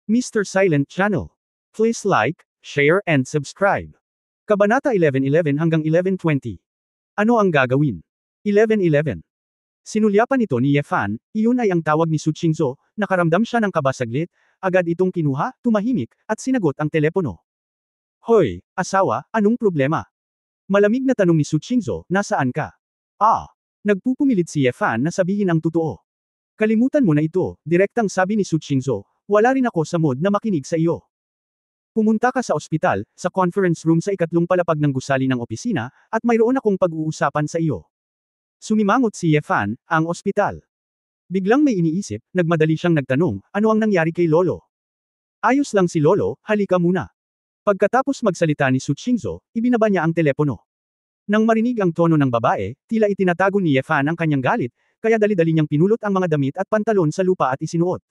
Mr. Silent Channel. Please like, share and subscribe. Kabanata 11:11 hanggang 11:20. Ano ang gagawin? 11:11. Sinulyapan ito ni Ye Fan, iyon ay ang tawag ni Su Qingzhou, nakaramdam siya ng kaba saglit, agad itong kinuha, tumahimik, at sinagot ang telepono. Hoy, asawa, anong problema? Malamig na tanong ni Su Qingzhou, nasaan ka? Nagpupumilit si Ye Fan na sabihin ang totoo. Kalimutan mo na ito, direktang sabi ni Su Qingzhou, wala rin ako sa mood na makinig sa iyo. Pumunta ka sa ospital, sa conference room sa ikatlong palapag ng gusali ng opisina, at mayroon akong pag-uusapan sa iyo. Sumimangot si Ye Fan, ang ospital. Biglang may iniisip, nagmadali siyang nagtanong, ano ang nangyari kay Lolo? Ayos lang si Lolo, halika muna. Pagkatapos magsalita ni Su Qingzhou, ibinaba niya ang telepono. Nang marinig ang tono ng babae, tila itinatago ni Ye Fan ang kanyang galit, kaya dali-dali niyang pinulot ang mga damit at pantalon sa lupa at isinuot.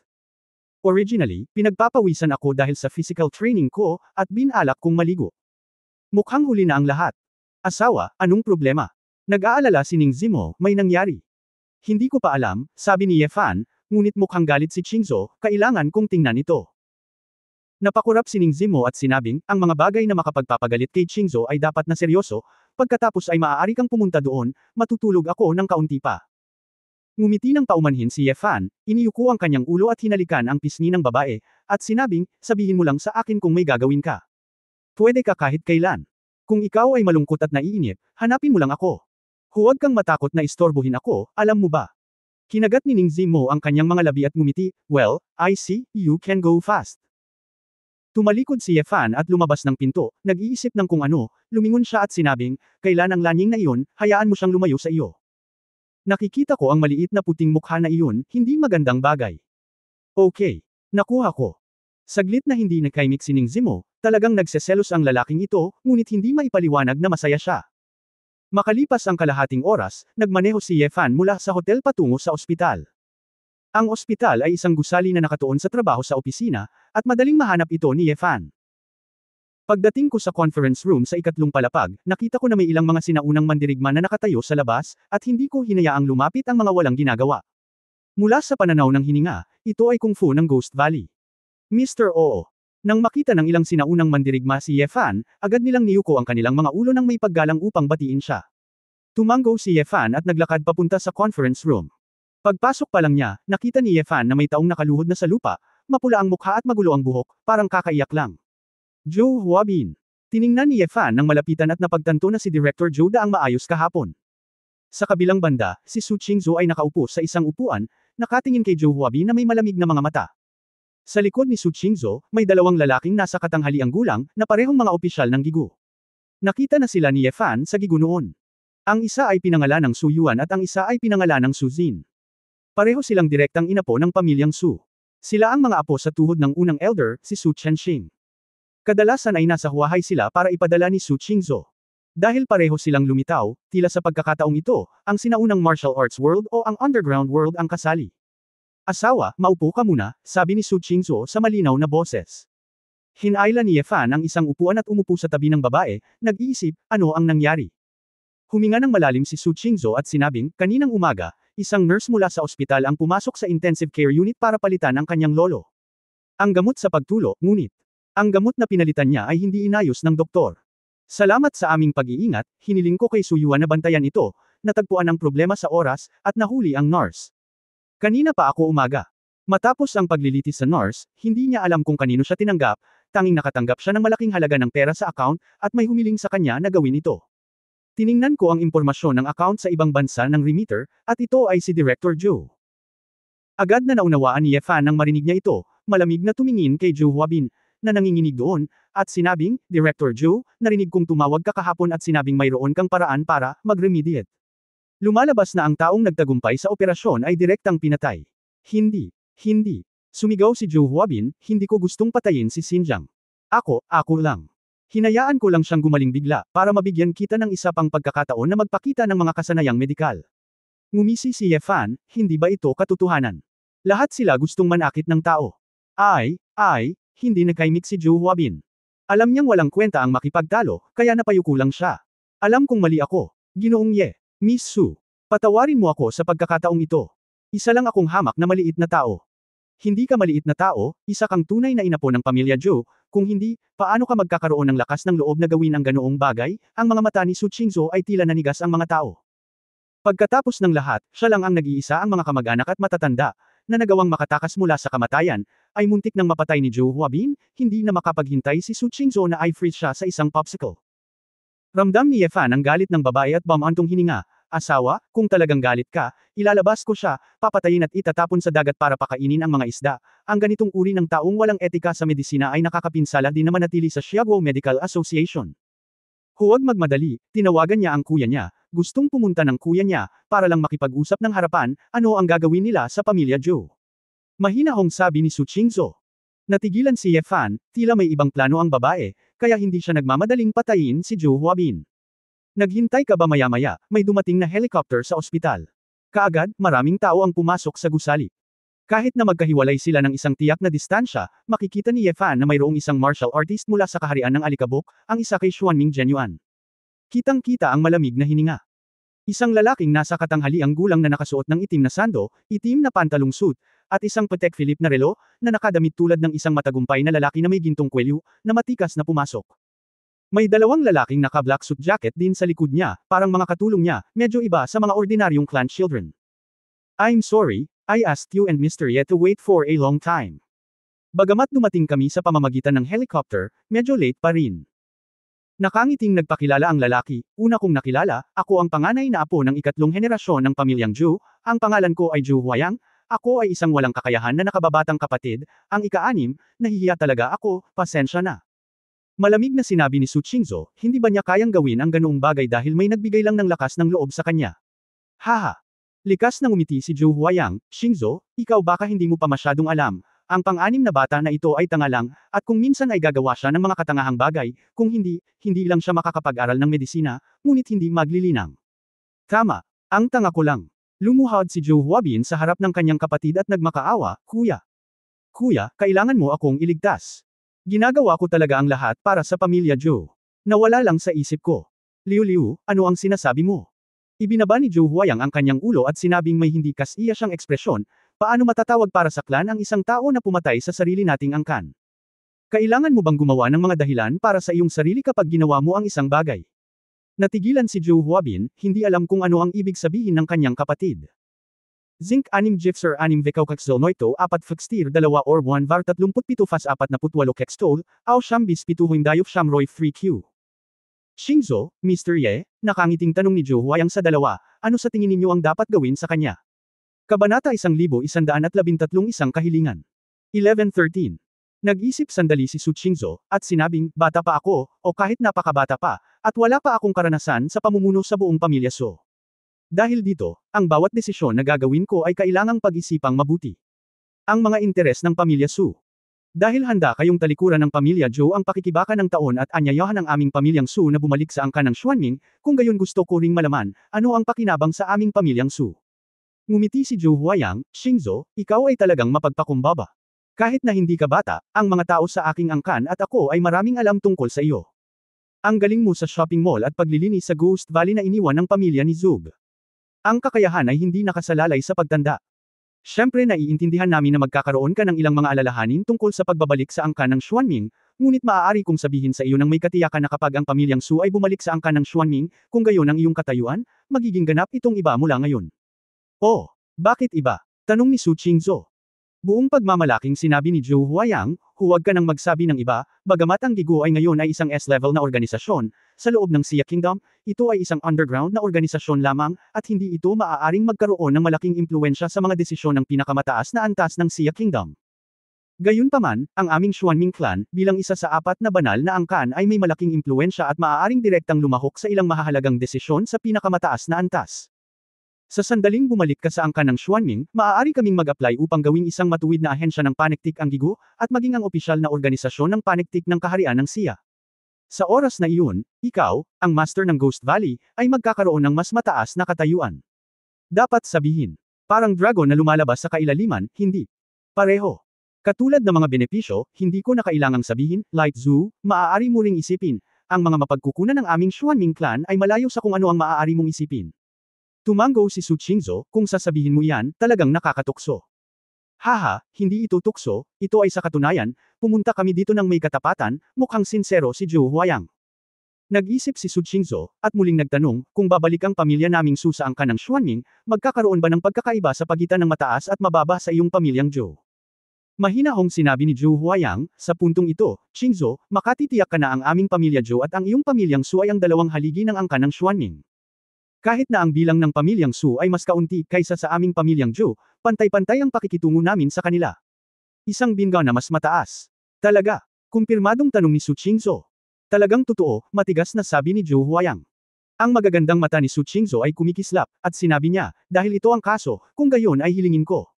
Originally, pinagpapawisan ako dahil sa physical training ko, at binalak kong maligo. Mukhang huli na ang lahat. Asawa, anong problema? Nag-aalala si Ning Zimo, may nangyari. Hindi ko pa alam, sabi ni Ye Fan, ngunit mukhang galit si Qingzhou, kailangan kong tingnan ito. Napakurap si Ning Zimo at sinabing, ang mga bagay na makapagpapagalit kay Qingzhou ay dapat na seryoso, pagkatapos ay maaari kang pumunta doon, matutulog ako ng kaunti pa. Ngumiti ng paumanhin si Ye Fan, iniyuko ang kanyang ulo at hinalikan ang pisngi ng babae, at sinabing, sabihin mo lang sa akin kung may gagawin ka. Pwede ka kahit kailan. Kung ikaw ay malungkot at naiinip, hanapin mo lang ako. Huwag kang matakot na istorbohin ako, alam mo ba? Kinagat ni Ning Zimo ang kanyang mga labi at ngumiti, well, I see, you can go fast. Tumalikod si Ye Fan at lumabas ng pinto, nag-iisip ng kung ano, lumingon siya at sinabing, kailan ang lanying na iyon, hayaan mo siyang lumayo sa iyo. Nakikita ko ang maliit na puting mukha na iyon, hindi magandang bagay. Okay. Nakuha ko. Saglit na hindi nakaimik si Ning Zimo, talagang nagseselos ang lalaking ito, ngunit hindi maipaliwanag na masaya siya. Makalipas ang kalahating oras, nagmaneho si Ye Fan mula sa hotel patungo sa ospital. Ang ospital ay isang gusali na nakatuon sa trabaho sa opisina, at madaling mahanap ito ni Ye Fan. Pagdating ko sa conference room sa ikatlong palapag, nakita ko na may ilang mga sinaunang mandirigma na nakatayo sa labas, at hindi ko hinayaang lumapit ang mga walang ginagawa. Mula sa pananaw ng hininga, ito ay kung fu ng Ghost Valley. Mr. Oo. Nang makita ng ilang sinaunang mandirigma si Ye Fan, agad nilang niyuko ang kanilang mga ulo nang may paggalang upang batiin siya. Tumango si Ye Fan at naglakad papunta sa conference room. Pagpasok pa lang niya, nakita ni Ye Fan na may taong nakaluhod na sa lupa, mapula ang mukha at magulo ang buhok, parang kakaiyak lang. Zhou Huabin. Tiningnan ni Ye Fan nang malapitan at napagtanto na si Director Zhou Daang maayos kahapon. Sa kabilang banda, si Su Qingzhou ay nakaupo sa isang upuan, nakatingin kay Zhou Huabin na may malamig na mga mata. Sa likod ni Su Qingzhou, may dalawang lalaking nasa katanghaliang gulang, na parehong mga opisyal ng Gigu. Nakita na sila ni Ye Fan sa Gigu noon. Ang isa ay pinangalan ng Su Yuan at ang isa ay pinangalan ng Su Jin. Pareho silang direktang inapo ng pamilyang Su. Sila ang mga apo sa tuhod ng unang elder, si Su Chenxing. Kadalasan ay nasa Huahay sila para ipadala ni Su Qingzhou. Dahil pareho silang lumitaw, tila sa pagkakataong ito, ang sinaunang martial arts world o ang underground world ang kasali. Asawa, maupo ka muna, sabi ni Su Qingzhou sa malinaw na boses. Hinayla ni Ye Fan ang isang upuan at umupo sa tabi ng babae, nag-iisip, ano ang nangyari. Huminga ng malalim si Su Qingzhou at sinabing, kaninang umaga, isang nurse mula sa ospital ang pumasok sa intensive care unit para palitan ang kanyang lolo. Ang gamot sa pagtulo, ngunit, ang gamot na pinalitan niya ay hindi inayos ng doktor. Salamat sa aming pag-iingat, hiniling ko kay Su Yuan na bantayan ito, natagpuan ang problema sa oras, at nahuli ang nurse. Kanina pa ako umaga. Matapos ang paglilitis sa nurse, hindi niya alam kung kanino siya tinanggap, tanging nakatanggap siya ng malaking halaga ng pera sa account, at may humiling sa kanya na gawin ito. Tiningnan ko ang impormasyon ng account sa ibang bansa ng remitter, at ito ay si Director Zhou. Agad na naunawaan ni Ye Fan nang marinig niya ito, malamig na tumingin kay Zhou Huabin, na nanginginig doon, at sinabing, Director Zhou, narinig kong tumawag ka kahapon at sinabing mayroon kang paraan para mag-remediate. Lumalabas na ang taong nagtagumpay sa operasyon ay direktang pinatay. Hindi. Sumigaw si Zhou Huabin, hindi ko gustong patayin si Xinjiang. Ako lang. Hinayaan ko lang siyang gumaling bigla, para mabigyan kita ng isa pang pagkakataon na magpakita ng mga kasanayang medikal. Ngumisi si Ye Fan, hindi ba ito katotohanan? Lahat sila gustong manakit ng tao. Hindi nakaimik si Zhou Huabin. Alam niyang walang kwenta ang makipagtalo, kaya napayuko lang siya. Alam kong mali ako. Ginoong Ye. Miss Su. Patawarin mo ako sa pagkakataong ito. Isa lang akong hamak na maliit na tao. Hindi ka maliit na tao, isa kang tunay na inapo ng pamilya Zhou, kung hindi, paano ka magkakaroon ng lakas ng loob na gawin ang ganoong bagay? Ang mga mata ni Su Qingzhou ay tila nanigas ang mga tao. Pagkatapos ng lahat, siya lang ang nag-iisa ang mga kamag-anak at matatanda, na nagawang makatakas mula sa kamatayan, ay muntik nang mapatay ni Zhou Huabin, hindi na makapaghintay si Su Qingzhou na i-freeze siya sa isang popsicle. Ramdam ni Ye Fan ang galit ng babae at bumantong hininga. Asawa, kung talagang galit ka, ilalabas ko siya, papatayin at itatapon sa dagat para pakainin ang mga isda. Ang ganitong uri ng taong walang etika sa medisina ay nakakapinsala din na manatili sa Xiaguo Medical Association. Huwag magmadali, tinawagan niya ang kuya niya, gustong pumunta ng kuya niya, para lang makipag-usap ng harapan, ano ang gagawin nila sa pamilya Zhou. Mahinahong sabi ni Su Qingzhou. Natigilan si Ye Fan, tila may ibang plano ang babae, kaya hindi siya nagmamadaling patayin si Zhou Huabin. Naghintay ka ba maya-maya, may dumating na helicopter sa ospital. Kaagad, maraming tao ang pumasok sa gusali. Kahit na magkahiwalay sila ng isang tiyak na distansya, makikita ni Ye Fan na mayroong isang martial artist mula sa kaharian ng Alikabok, ang isa kay Xuanming Genuan. Kitang-kita ang malamig na hininga. Isang lalaking nasa katanghaliang gulang na nakasuot ng itim na sando, itim na pantalong suit, at isang Patek Philippe na relo, na nakadamit tulad ng isang matagumpay na lalaki na may gintong kwelyo, na matikas na pumasok. May dalawang lalaking naka-black suit jacket din sa likod niya, parang mga katulong niya, medyo iba sa mga ordinaryong clan children. I'm sorry, I asked you and Mr. Ye to wait for a long time. Bagamat dumating kami sa pamamagitan ng helicopter, medyo late pa rin. Nakangiting nagpakilala ang lalaki, una kong nakilala, ako ang panganay na apo ng ikatlong henerasyon ng pamilyang Zhou, ang pangalan ko ay Zhou Huayang, ako ay isang walang kakayahan na nakababatang kapatid, ang ika-6, nahihiya talaga ako, pasensya na. Malamig na sinabi ni Su Qingzhou, hindi ba niya kayang gawin ang ganoong bagay dahil may nagbigay lang ng lakas ng loob sa kanya? Haha! Likas na ngumiti si Zhou Huayang, Qingzhou, ikaw baka hindi mo pa masyadong alam, ang pang-anim na bata na ito ay tanga lang, at kung minsan ay gagawa siya ng mga katangahang bagay, kung hindi, hindi lang siya makakapag-aral ng medisina, ngunit hindi maglilinang. Tama, ang tanga ko lang. Lumuhod si Zhou Huabin sa harap ng kanyang kapatid at nagmakaawa, Kuya. Kuya, kailangan mo akong iligtas. Ginagawa ko talaga ang lahat para sa pamilya Zhou. Nawala lang sa isip ko. Liu, ano ang sinasabi mo? Ibinaba ni Zhou Huayang ang kanyang ulo at sinabing may hindi kasiya siyang ekspresyon, paano matatawag para sa clan ang isang tao na pumatay sa sarili nating angkan? Kailangan mo bang gumawa ng mga dahilan para sa iyong sarili kapag ginawa mo ang isang bagay? Natigilan si Zhou Huabin, hindi alam kung ano ang ibig sabihin ng kanyang kapatid. Zinc 6 Gifser 6 Vekaukakzol Noito 4 Fextir 2 or 1 Var 37 Fas 48 Kextol, Aw Shambis 7 Dayok Shamroy 3Q. Qingzhou, Mr. Ye, nakangiting tanong ni Zhou Huayang sa dalawa, ano sa tingin ninyo ang dapat gawin sa kanya? Kabanata 1113 Isang kahilingan. 11:13. Nag-isip sandali si Su Qingzhou, at sinabing, bata pa ako, o kahit napakabata pa, at wala pa akong karanasan sa pamumuno sa buong pamilya So. Dahil dito, ang bawat desisyon na gagawin ko ay kailangang pag-isipang mabuti. Ang mga interes ng pamilya Su. Dahil handa kayong talikuran ng pamilya Zhou ang pakikibaka ng taon at anyayahan ng aming pamilyang Su na bumalik sa angkan ng Xuanming, kung gayon gusto ko ring malaman, ano ang pakinabang sa aming pamilyang Su. Ngumiti si Zhou Huayang, Qingzhou, ikaw ay talagang mapagpakumbaba. Kahit na hindi ka bata, ang mga tao sa aking angkan at ako ay maraming alam tungkol sa iyo. Ang galing mo sa shopping mall at paglilinis sa Ghost Valley na iniwan ng pamilya ni Zug. Ang kakayahan ay hindi nakasalalay sa pagtanda. Siyempre naiintindihan namin na magkakaroon ka ng ilang mga alalahanin tungkol sa pagbabalik sa angkan ng Xuanming, ngunit maaari kong sabihin sa iyo ng may katiyakan na kapag ang pamilyang Su ay bumalik sa angkan ng Xuanming, kung gayon ang iyong katayuan, magiging ganap itong iba mula ngayon. Oh, bakit iba? Tanong ni Su Qingzhou. Buong pagmamalaking sinabi ni Zhou Huayang, huwag ka nang magsabi ng iba, bagamat ang Gigu ay ngayon ay isang S-level na organisasyon, sa loob ng Xia Kingdom, ito ay isang underground na organisasyon lamang, at hindi ito maaaring magkaroon ng malaking impluensya sa mga desisyon ng pinakamataas na antas ng Xia Kingdom. Gayunpaman, ang aming Xuanming clan, bilang isa sa 4 na banal na angkan ay may malaking impluensya at maaaring direktang lumahok sa ilang mahahalagang desisyon sa pinakamataas na antas. Sa sandaling bumalik ka sa angkan ng Xuanming, maaari kaming mag-apply upang gawing isang matuwid na ahensya ng Paniktik ang Gigu, at maging ang opisyal na organisasyon ng Paniktik ng kaharian ng Xia. Sa oras na iyon, ikaw, ang master ng Ghost Valley, ay magkakaroon ng mas mataas na katayuan. Dapat sabihin, parang dragon na lumalabas sa kailaliman, hindi. Pareho. Katulad ng mga benepisyo, hindi ko na kailangang sabihin, Light Zoo, maaari mo ring isipin, ang mga mapagkukunan ng aming Xuanming clan ay malayo sa kung ano ang maaari mong isipin. Tumango si Su Qingzhou, kung sasabihin mo yan, talagang nakakatukso. Haha, hindi ito tukso, ito ay sa katunayan, pumunta kami dito ng may katapatan, mukhang sinsero si Zhou Huayang. Nag-isip si Su Qingzhou, at muling nagtanong, kung babalik ang pamilya naming Su sa angkan ng Xuanming, magkakaroon ba ng pagkakaiba sa pagitan ng mataas at mababa sa iyong pamilyang Zhou? Mahinahong sinabi ni Zhou Huayang, sa puntong ito, Qingzhou, makatitiyak ka na ang aming pamilya Zhou at ang iyong pamilyang Su ay ang dalawang haligi ng angkan ng Xuanming. Kahit na ang bilang ng pamilyang Su ay mas kaunti kaysa sa aming pamilyang Zhou, pantay-pantay ang pakikitungo namin sa kanila. Isang bingo na mas mataas. Talaga? Kumpirmadong tanong ni Su Qingzhou. Talagang totoo, matigas na sabi ni Zhou Huayang. Ang magagandang mata ni Su Qingzhou ay kumikislap, at sinabi niya, dahil ito ang kaso, kung gayon ay hilingin ko.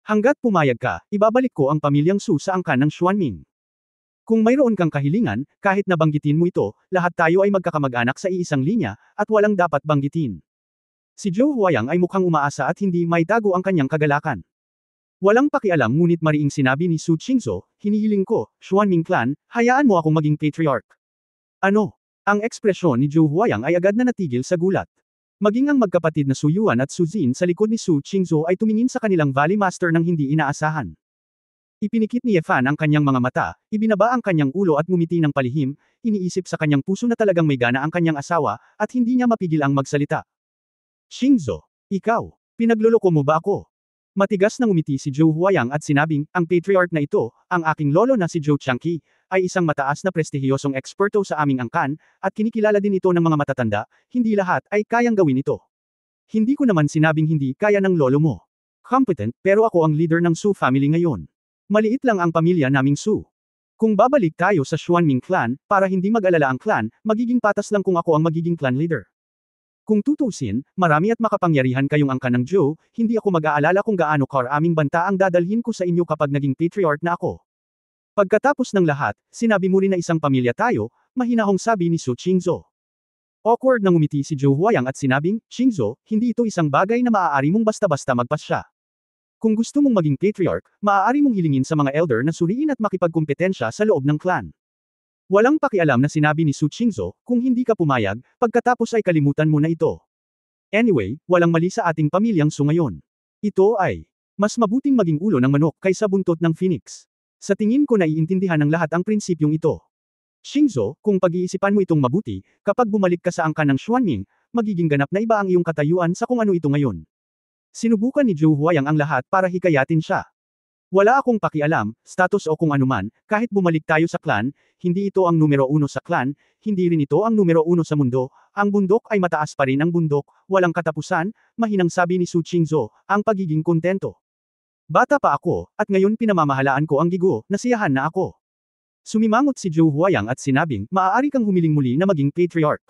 Hanggat pumayag ka, ibabalik ko ang pamilyang Su sa angkan ng Xuanming. Kung mayroon kang kahilingan, kahit na banggitin mo ito, lahat tayo ay magkakamag-anak sa iisang linya, at walang dapat banggitin. Si Zhou Huayang ay mukhang umaasa at hindi maitago ang kanyang kagalakan. Walang pakialam ngunit mariing sinabi ni Su Qingzhou, hinihiling ko, Xuanming clan, hayaan mo akong maging patriarch. Ano? Ang ekspresyon ni Zhou Huayang ay agad na natigil sa gulat. Maging ang magkapatid na Su Yuan at Su Jin sa likod ni Su Qingzhou ay tumingin sa kanilang Valley Master ng hindi inaasahan. Ipinikit ni Ye Fan ang kanyang mga mata, ibinaba ang kanyang ulo at ngumiti ng palihim, iniisip sa kanyang puso na talagang may gana ang kanyang asawa, at hindi niya mapigil ang magsalita. Qingzhou, ikaw, pinagloloko mo ba ako? Matigas na ngumiti si Zhou Huayang at sinabing, ang patriarch na ito, ang aking lolo na si Zhou Changqi, ay isang mataas na prestihiyosong eksperto sa aming angkan, at kinikilala din ito ng mga matatanda, hindi lahat ay kayang gawin ito. Hindi ko naman sinabing hindi kaya ng lolo mo. Competent, pero ako ang leader ng Su family ngayon. Maliit lang ang pamilya naming Su. Kung babalik tayo sa Xuanming clan, para hindi mag-alala ang clan, magiging patas lang kung ako ang magiging clan leader. Kung tutusin, marami at makapangyarihan kayong angkan ng Zhou, hindi ako mag-aalala kung gaano karaming banta ang dadalhin ko sa inyo kapag naging patriarch na ako. Pagkatapos ng lahat, sinabi mo rin na isang pamilya tayo, mahinahong sabi ni Su Qingzhou. Awkward na ngumiti si Zhou Huayang at sinabing, Qingzhou, hindi ito isang bagay na maaari mong basta-basta magpasya. Kung gusto mong maging patriarch, maaari mong hilingin sa mga elder na suriin at makipagkumpetensya sa loob ng clan. Walang pakialam na sinabi ni Su Qingzhou, kung hindi ka pumayag, pagkatapos ay kalimutan mo na ito. Anyway, walang mali sa ating pamilyang Su ngayon. Ito ay, mas mabuting maging ulo ng manok kaysa buntot ng phoenix. Sa tingin ko naiintindihan ng lahat ang prinsipyong ito. Qingzhou, kung pag-iisipan mo itong mabuti, kapag bumalik ka sa angkan ng Xuanming, magiging ganap na iba ang iyong katayuan sa kung ano ito ngayon. Sinubukan ni Zhou Huayang ang lahat para hikayatin siya. Wala akong pakialam, status o kung anuman, kahit bumalik tayo sa clan, hindi ito ang numero 1 sa clan, hindi rin ito ang numero 1 sa mundo, ang bundok ay mataas pa rin ang bundok, walang katapusan, mahinang sabi ni Su Qingzhou, ang pagiging kontento. Bata pa ako, at ngayon pinamamahalaan ko ang gigo, nasiyahan na ako. Sumimangot si Zhou Huayang at sinabing, maaari kang humiling muli na maging patriarch.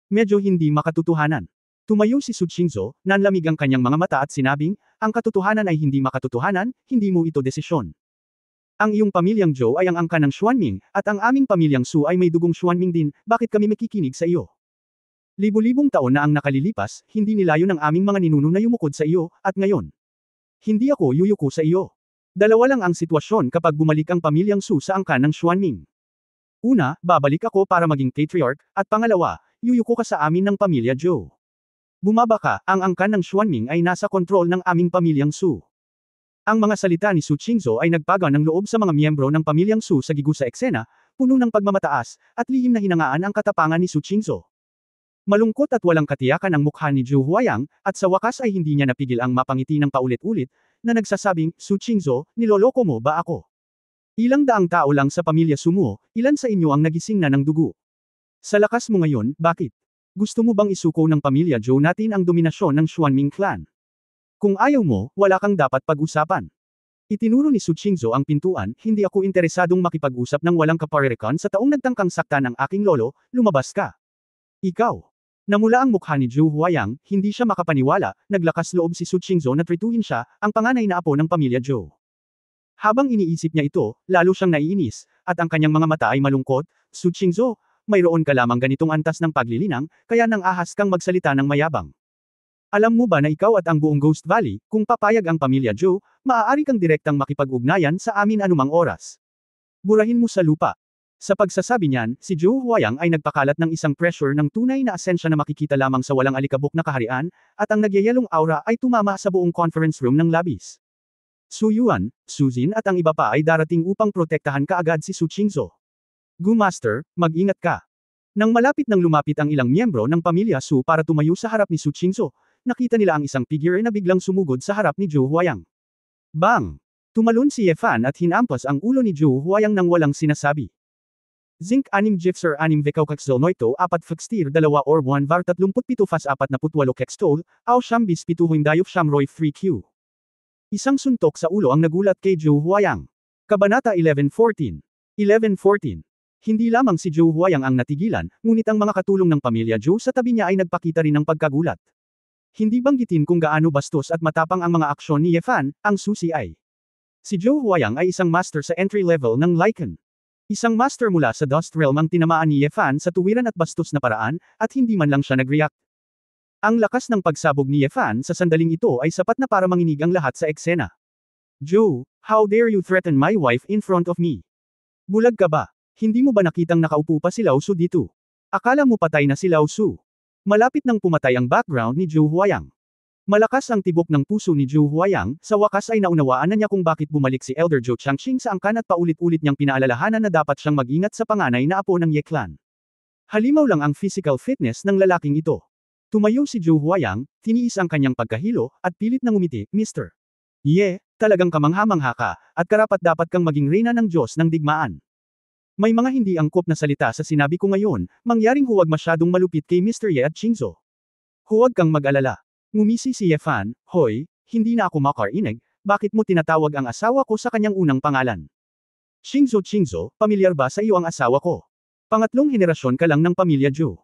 Medyo hindi makatotohanan. Tumayo si Su Qingzhou, nanlamig ang kanyang mga mata at sinabing, ang katotohanan ay hindi makatotohanan, hindi mo ito desisyon. Ang iyong pamilyang Zhou ay ang angkan ng Xuanming, at ang aming pamilyang Su ay may dugong Xuanming din, bakit kami makikinig sa iyo? Libo-libong taon na ang nakalilipas, hindi nilayon ng aming mga ninuno na yumukod sa iyo, at ngayon. Hindi ako yuyuko sa iyo. Dalawa lang ang sitwasyon kapag bumalik ang pamilyang Su sa angkan ng Xuanming. Una, babalik ako para maging patriarch, at pangalawa, yuyuko ka sa amin ng pamilya Zhou. Bumaba ka, ang angkan ng Xuanming ay nasa kontrol ng aming pamilyang Su. Ang mga salita ni Su Qingzhou ay nagpaga ng loob sa mga miyembro ng pamilyang Su sa gigu sa eksena, puno ng pagmamataas, at lihim na hinangaan ang katapangan ni Su Qingzhou. Malungkot at walang katiyakan ang mukha ni Zhou Huayang, at sa wakas ay hindi niya napigil ang mapangiti ng paulit-ulit, na nagsasabing, Su Qingzhou, niloloko mo ba ako? Ilang daang tao lang sa pamilya Su mo, ilan sa inyo ang nagising na ng dugo? Sa lakas mo ngayon, bakit? Gusto mo bang isuko ng pamilya Zhou natin ang dominasyon ng Xuanming clan? Kung ayaw mo, wala kang dapat pag-usapan. Itinuro ni Su Qingzhou ang pintuan, hindi ako interesadong makipag-usap ng walang kaparerekan sa taong nagtangkang saktan ng aking lolo, lumabas ka. Ikaw. Namula ang mukha ni Zhou Huayang, hindi siya makapaniwala, naglakas loob si Su Qingzhou na trituhin siya, ang panganay na apo ng pamilya Zhou. Habang iniisip niya ito, lalo siyang naiinis, at ang kanyang mga mata ay malungkot, Su Qingzhou, mayroon ka lamang ganitong antas ng paglilinang, kaya nang ahas kang magsalita ng mayabang. Alam mo ba na ikaw at ang buong Ghost Valley, kung papayag ang pamilya Zhou, maaari kang direktang makipag-ugnayan sa amin anumang oras. Burahin mo sa lupa. Sa pagsasabi niyan, si Zhou Huayang ay nagpakalat ng isang pressure ng tunay na asensya na makikita lamang sa walang alikabok na kaharian, at ang nagyayelong aura ay tumama sa buong conference room ng labis. Su Yuan, Su Jin at ang iba pa ay darating upang protektahan kaagad si Su Qingzhou. Gu Master, mag-ingat ka. Nang malapit nang lumapit ang ilang miyembro ng pamilya Su para tumayo sa harap ni Su Qingzhou, nakita nila ang isang figure na biglang sumugod sa harap ni Zhou Huayang. Bang! Tumalon si Ye Fan at hinampas ang ulo ni Zhou Huayang nang walang sinasabi. Zinc 6 Gipser 6 Vekaukakzol Noito 4 Fakstir 2 Orb 1 Var 37 Fas 48 Kekstol, Ao Shambis 7 Dayop Shamroy 3Q. Isang suntok sa ulo ang nagulat kay Zhou Huayang. Kabanata 11:14. 11:14. Hindi lamang si Zhou Huayang ang natigilan, ngunit ang mga katulong ng pamilya Zhou sa tabi niya ay nagpakita rin ng pagkagulat. Hindi banggitin kung gaano bastos at matapang ang mga aksyon ni Ye Fan, ang susi ay. Si Zhou Huayang ay isang master sa entry level ng Lycan. Isang master mula sa Dust Realm ang tinamaan ni Ye Fan sa tuwiran at bastos na paraan, at hindi man lang siya nag-react. Ang lakas ng pagsabog ni Ye Fan sa sandaling ito ay sapat na para manginig ang lahat sa eksena. Zhou, how dare you threaten my wife in front of me? Bulag ka ba? Hindi mo ba nakitang nakaupo pa si Lao Su dito? Akala mo patay na si Lao Su? Malapit nang pumatay ang background ni Zhou Huayang. Malakas ang tibok ng puso ni Zhou Huayang, sa wakas ay naunawaan na niya kung bakit bumalik si Elder Zhou Changqing sa angkan at paulit-ulit niyang pinaalalahanan na dapat siyang mag-ingat sa panganay na apo ng Ye Clan. Halimaw lang ang physical fitness ng lalaking ito. Tumayo si Zhou Huayang, tiniis ang kanyang pagkahilo, at pilit na ngumiti, Mr. Ye, talagang kamangha-mangha ka, at karapat-dapat kang maging reyna ng Diyos ng digmaan. May mga hindi angkop na salita sa sinabi ko ngayon, mangyaring huwag masyadong malupit kay Mr. Ye at Qingzhou. Huwag kang mag-alala. Ngumisi si Ye Fan, Hoy, hindi na ako makarinig, bakit mo tinatawag ang asawa ko sa kanyang unang pangalan? Qingzhou, pamilyar ba sa iyo ang asawa ko? Pangatlong henerasyon ka lang ng pamilya Zhou.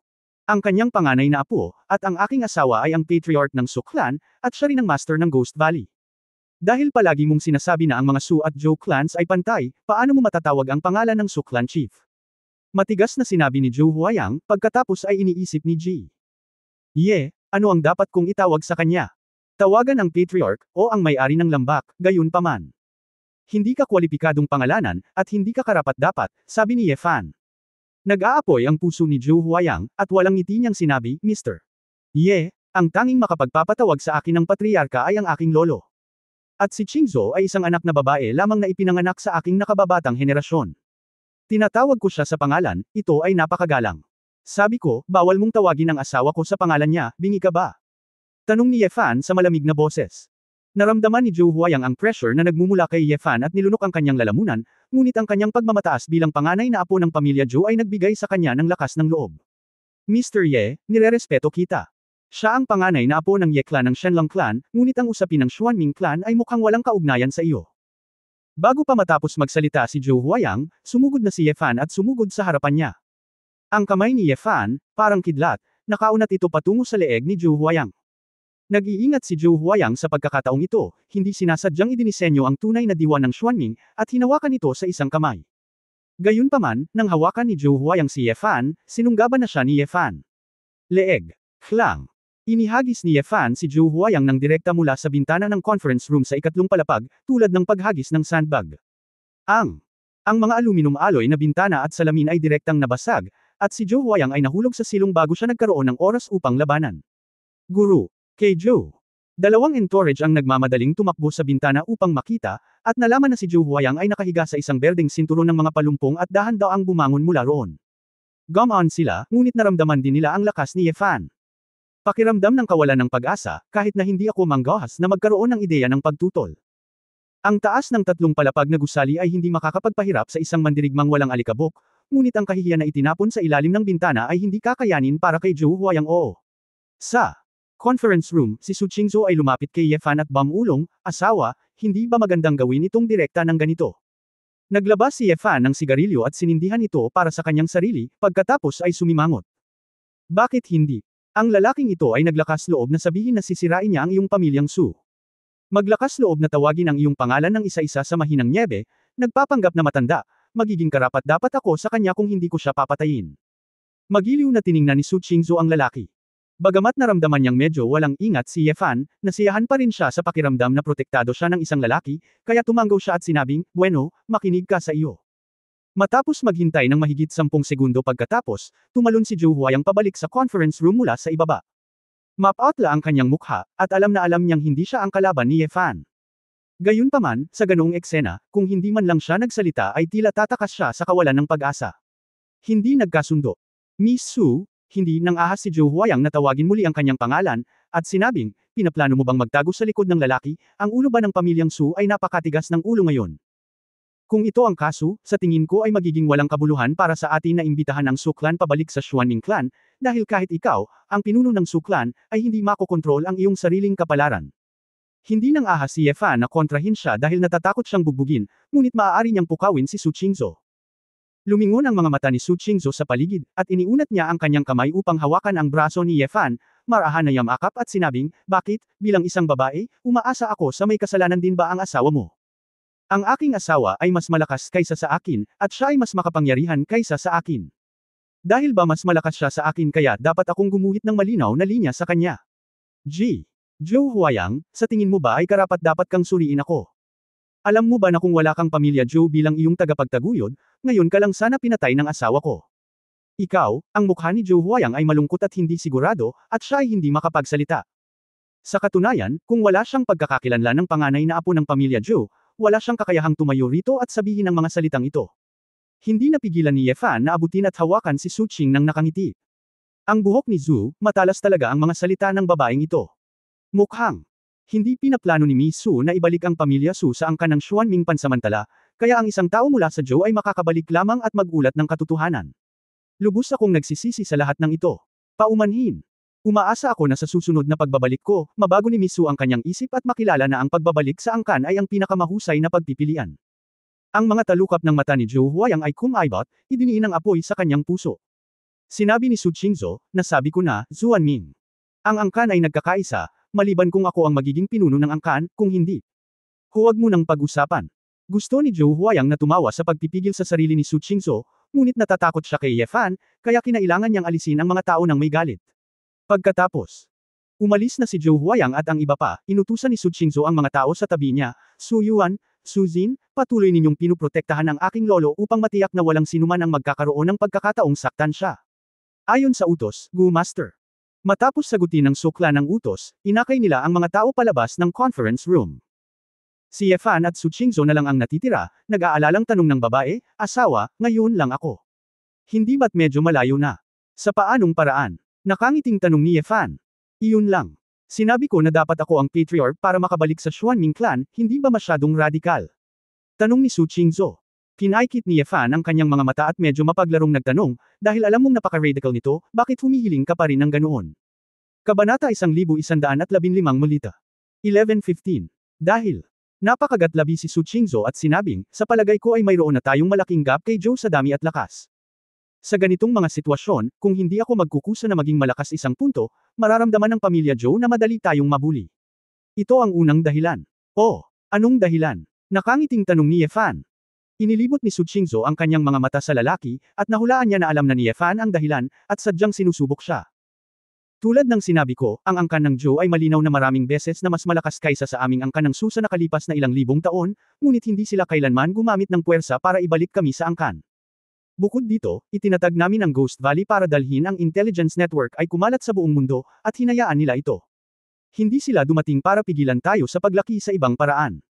Ang kanyang panganay na apo, at ang aking asawa ay ang patriarch ng Su Clan, at siya rin ang master ng Ghost Valley. Dahil palagi mong sinasabi na ang mga Su at Zhou clans ay pantay, paano mo matatawag ang pangalan ng Su Clan Chief? Matigas na sinabi ni Zhou Huayang, pagkatapos ay iniisip ni Ji. Ye, ano ang dapat kong itawag sa kanya? Tawagan ang patriarch, o ang may-ari ng lambak, gayon paman. Hindi ka kwalipikadong pangalanan, at hindi ka karapat-dapat, sabi ni Ye Fan. Nag-aapoy ang puso ni Zhou Huayang, at walang ngiti niyang sinabi, Mr. Ye, ang tanging makapagpapatawag sa akin ng patriarka ay ang aking lolo. At si Qingzhou ay isang anak na babae lamang na ipinanganak sa aking nakababatang henerasyon. Tinatawag ko siya sa pangalan, ito ay napakagalang. Sabi ko, bawal mong tawagin ang asawa ko sa pangalan niya, bingi ka ba? Tanong ni Ye Fan sa malamig na boses. Naramdaman ni Zhou Huayang ang pressure na nagmumula kay Ye Fan at nilunok ang kanyang lalamunan, ngunit ang kanyang pagmamataas bilang panganay na apo ng pamilya Zhou ay nagbigay sa kanya ng lakas ng loob. Mr. Ye, nirerespeto kita. Siya ang panganay na apo ng Ye Clan ng Shenlong Clan, ngunit ang usapin ng Xuanming Clan ay mukhang walang kaugnayan sa iyo. Bago pa matapos magsalita si Zhou Huayang, sumugod na si Ye Fan at sumugod sa harapan niya. Ang kamay ni Ye Fan, parang kidlat, nakaunat ito patungo sa leeg ni Zhou Huayang. Nag-iingat si Zhou Huayang sa pagkakataong ito, hindi sinasadyang idinisenyo ang tunay na diwa ng Xuanming, at hinawakan ito sa isang kamay. Gayunpaman, nang hawakan ni Zhou Huayang si Ye Fan, sinunggaban na siya ni Ye Fan. Leeg. Klang. Inihagis ni Ye Fan si Zhou Huayang ng direkta mula sa bintana ng conference room sa ikatlong palapag, tulad ng paghagis ng sandbag. Ang mga aluminum alloy na bintana at salamin ay direktang nabasag, at si Zhou Huayang ay nahulog sa silong bago siya nagkaroon ng oras upang labanan. Guru. Kay Zhou. Dalawang entourage ang nagmamadaling tumakbo sa bintana upang makita, at nalaman na si Zhou Huayang ay nakahiga sa isang berdeng sinturon ng mga palumpong at dahan-daang bumangon mula roon. Gum-on sila, ngunit naramdaman din nila ang lakas ni Ye Fan. Pakiramdam ng kawalan ng pag-asa, kahit na hindi ako manggahas na magkaroon ng ideya ng pagtutol. Ang taas ng tatlong palapag na gusali ay hindi makakapagpahirap sa isang mandirigmang walang alikabok, ngunit ang kahihiyan na itinapon sa ilalim ng bintana ay hindi kakayanin para kay Zhou Huayang oo. Sa conference room, si Su Qingzhou ay lumapit kay Ye Fan at bamulong, asawa, hindi ba magandang gawin itong direkta ng ganito? Naglabas si Ye Fan ng sigarilyo at sinindihan ito para sa kanyang sarili, pagkatapos ay sumimangot. Bakit hindi? Ang lalaking ito ay naglakas loob na sabihin na sisirain niya ang iyong pamilyang Su. Maglakas loob na tawagin ang iyong pangalan ng isa-isa sa mahinang nyebe, nagpapanggap na matanda, magiging karapat-dapat ako sa kanya kung hindi ko siya papatayin. Magiliw na tiningnan ni Su Qingzhou ang lalaki. Bagamat naramdaman niyang medyo walang ingat si Ye Fan, nasiyahan pa rin siya sa pakiramdam na protektado siya ng isang lalaki, kaya tumanggaw siya at sinabing, bueno, makinig ka sa iyo. Matapos maghintay ng mahigit 10 segundo pagkatapos, tumalon si Zhou Huayang pabalik sa conference room mula sa ibaba. Mapatla ang kanyang mukha, at alam na alam niyang hindi siya ang kalaban ni Ye Fan. Gayunpaman, sa ganoong eksena, kung hindi man lang siya nagsalita ay tila tatakas siya sa kawalan ng pag-asa. Hindi nagkasundo. Miss Su, hindi nang ahas si Zhou Huayang na tawagin muli ang kanyang pangalan, at sinabing, pinaplano mo bang magtago sa likod ng lalaki, ang ulo ba ng pamilyang Su ay napakatigas ng ulo ngayon? Kung ito ang kaso, sa tingin ko ay magiging walang kabuluhan para sa atin na imbitahan ang Su clan pabalik sa Xuanming clan, dahil kahit ikaw, ang pinuno ng Su clan, ay hindi makokontrol ang iyong sariling kapalaran. Hindi nang ahas si Ye Fan na kontrahin siya dahil natatakot siyang bugbugin, ngunit maaari niyang pukawin si Su Qingzhou. Lumingon ang mga mata ni Su Qingzhou sa paligid, at iniunat niya ang kanyang kamay upang hawakan ang braso ni Ye Fan, marahan na yamakap at sinabing, bakit, bilang isang babae, umaasa ako sa may kasalanan din ba ang asawa mo? Ang aking asawa ay mas malakas kaysa sa akin, at siya ay mas makapangyarihan kaysa sa akin. Dahil ba mas malakas siya sa akin kaya dapat akong gumuhit ng malinaw na linya sa kanya? Zhou Huayang, sa tingin mo ba ay karapat-dapat kang suriin ako? Alam mo ba na kung wala kang pamilya Zhou bilang iyong tagapagtaguyod, ngayon ka lang sana pinatay ng asawa ko. Ikaw, ang mukha ni Zhou Huayang ay malungkot at hindi sigurado, at siya ay hindi makapagsalita. Sa katunayan, kung wala siyang pagkakakilanlan ng panganay na apo ng pamilya Zhou, wala siyang kakayahang tumayo rito at sabihin ang mga salitang ito. Hindi napigilan ni Ye Fan na abutin at hawakan si Su Qing nang nakangiti. Ang buhok ni Zhu, matalas talaga ang mga salita ng babaeng ito. Mukhang hindi pinaplano ni Miss Su na ibalik ang pamilya Su sa angkan ng Xuanming pansamantala, kaya ang isang tao mula sa Zhou ay makakabalik lamang at magulat ng katotohanan. Lubos akong nagsisisi sa lahat ng ito. Paumanhin. Umaasa ako na sa susunod na pagbabalik ko, mabago ni Miss Su ang kanyang isip at makilala na ang pagbabalik sa angkan ay ang pinakamahusay na pagpipilian. Ang mga talukap ng mata ni Zhou Huayang ay kumaibot, idiniin ang apoy sa kanyang puso. Sinabi ni Su Qingzhou, nasabi ko na, Xuanming. Ang angkan ay nagkakaisa, maliban kung ako ang magiging pinuno ng angkan, kung hindi. Huwag mo nang pag-usapan. Gusto ni Zhou Huayang na tumawa sa pagpipigil sa sarili ni Su Qingzhou, ngunit natatakot siya kay Ye Fan, kaya kinailangan niyang alisin ang mga tao ng may galit. Pagkatapos, umalis na si Zhou Huayang at ang iba pa, inutusan ni Su Qingzhou ang mga tao sa tabi niya, Su Yuan, Su Jin, patuloy ninyong pinuprotektahan ang aking lolo upang matiyak na walang sinuman ang magkakaroon ng pagkakataong saktan siya. Ayon sa utos, Gu Master. Matapos sagutin ng Su clan ang utos, inakay nila ang mga tao palabas ng conference room. Si Ye Fan at Su Qingzhou na lang ang natitira, nag-aalalang tanong ng babae, asawa, ngayon lang ako. Hindi ba't medyo malayo na? Sa paanong paraan? Nakangiting tanong ni Ye Fan. Iyon lang. Sinabi ko na dapat ako ang patriarch para makabalik sa Xuanming clan, hindi ba masyadong radikal? Tanong ni Su Qingzhou. Kinaikit ni Ye Fan ang kanyang mga mata at medyo mapaglarong nagtanong, dahil alam mong napaka-radical nito, bakit humihiling ka pa rin ng ganoon? Kabanata 1115 Melita. 11:15. Dahil napakagatlabi si Su Qingzhou at sinabing, sa palagay ko ay mayroon na tayong malaking gap kay Zhou sa dami at lakas. Sa ganitong mga sitwasyon, kung hindi ako magkukusa na maging malakas isang punto, mararamdaman ng pamilya Zhou na madali tayong mabuli. Ito ang unang dahilan. Oh, anong dahilan? Nakangiting tanong ni Ye Fan. Inilibot ni Su Qingzhou ang kanyang mga mata sa lalaki, at nahulaan niya na alam na ni Ye Fan ang dahilan, at sadyang sinusubok siya. Tulad ng sinabi ko, ang angkan ng Zhou ay malinaw na maraming beses na mas malakas kaysa sa aming angkan ng Su sa nakalipas na ilang libong taon, ngunit hindi sila kailanman gumamit ng puwersa para ibalik kami sa angkan. Bukod dito, itinatag namin ang Ghost Valley para dalhin ang intelligence network ay kumalat sa buong mundo, at hinayaan nila ito. Hindi sila dumating para pigilan tayo sa paglaki sa ibang paraan.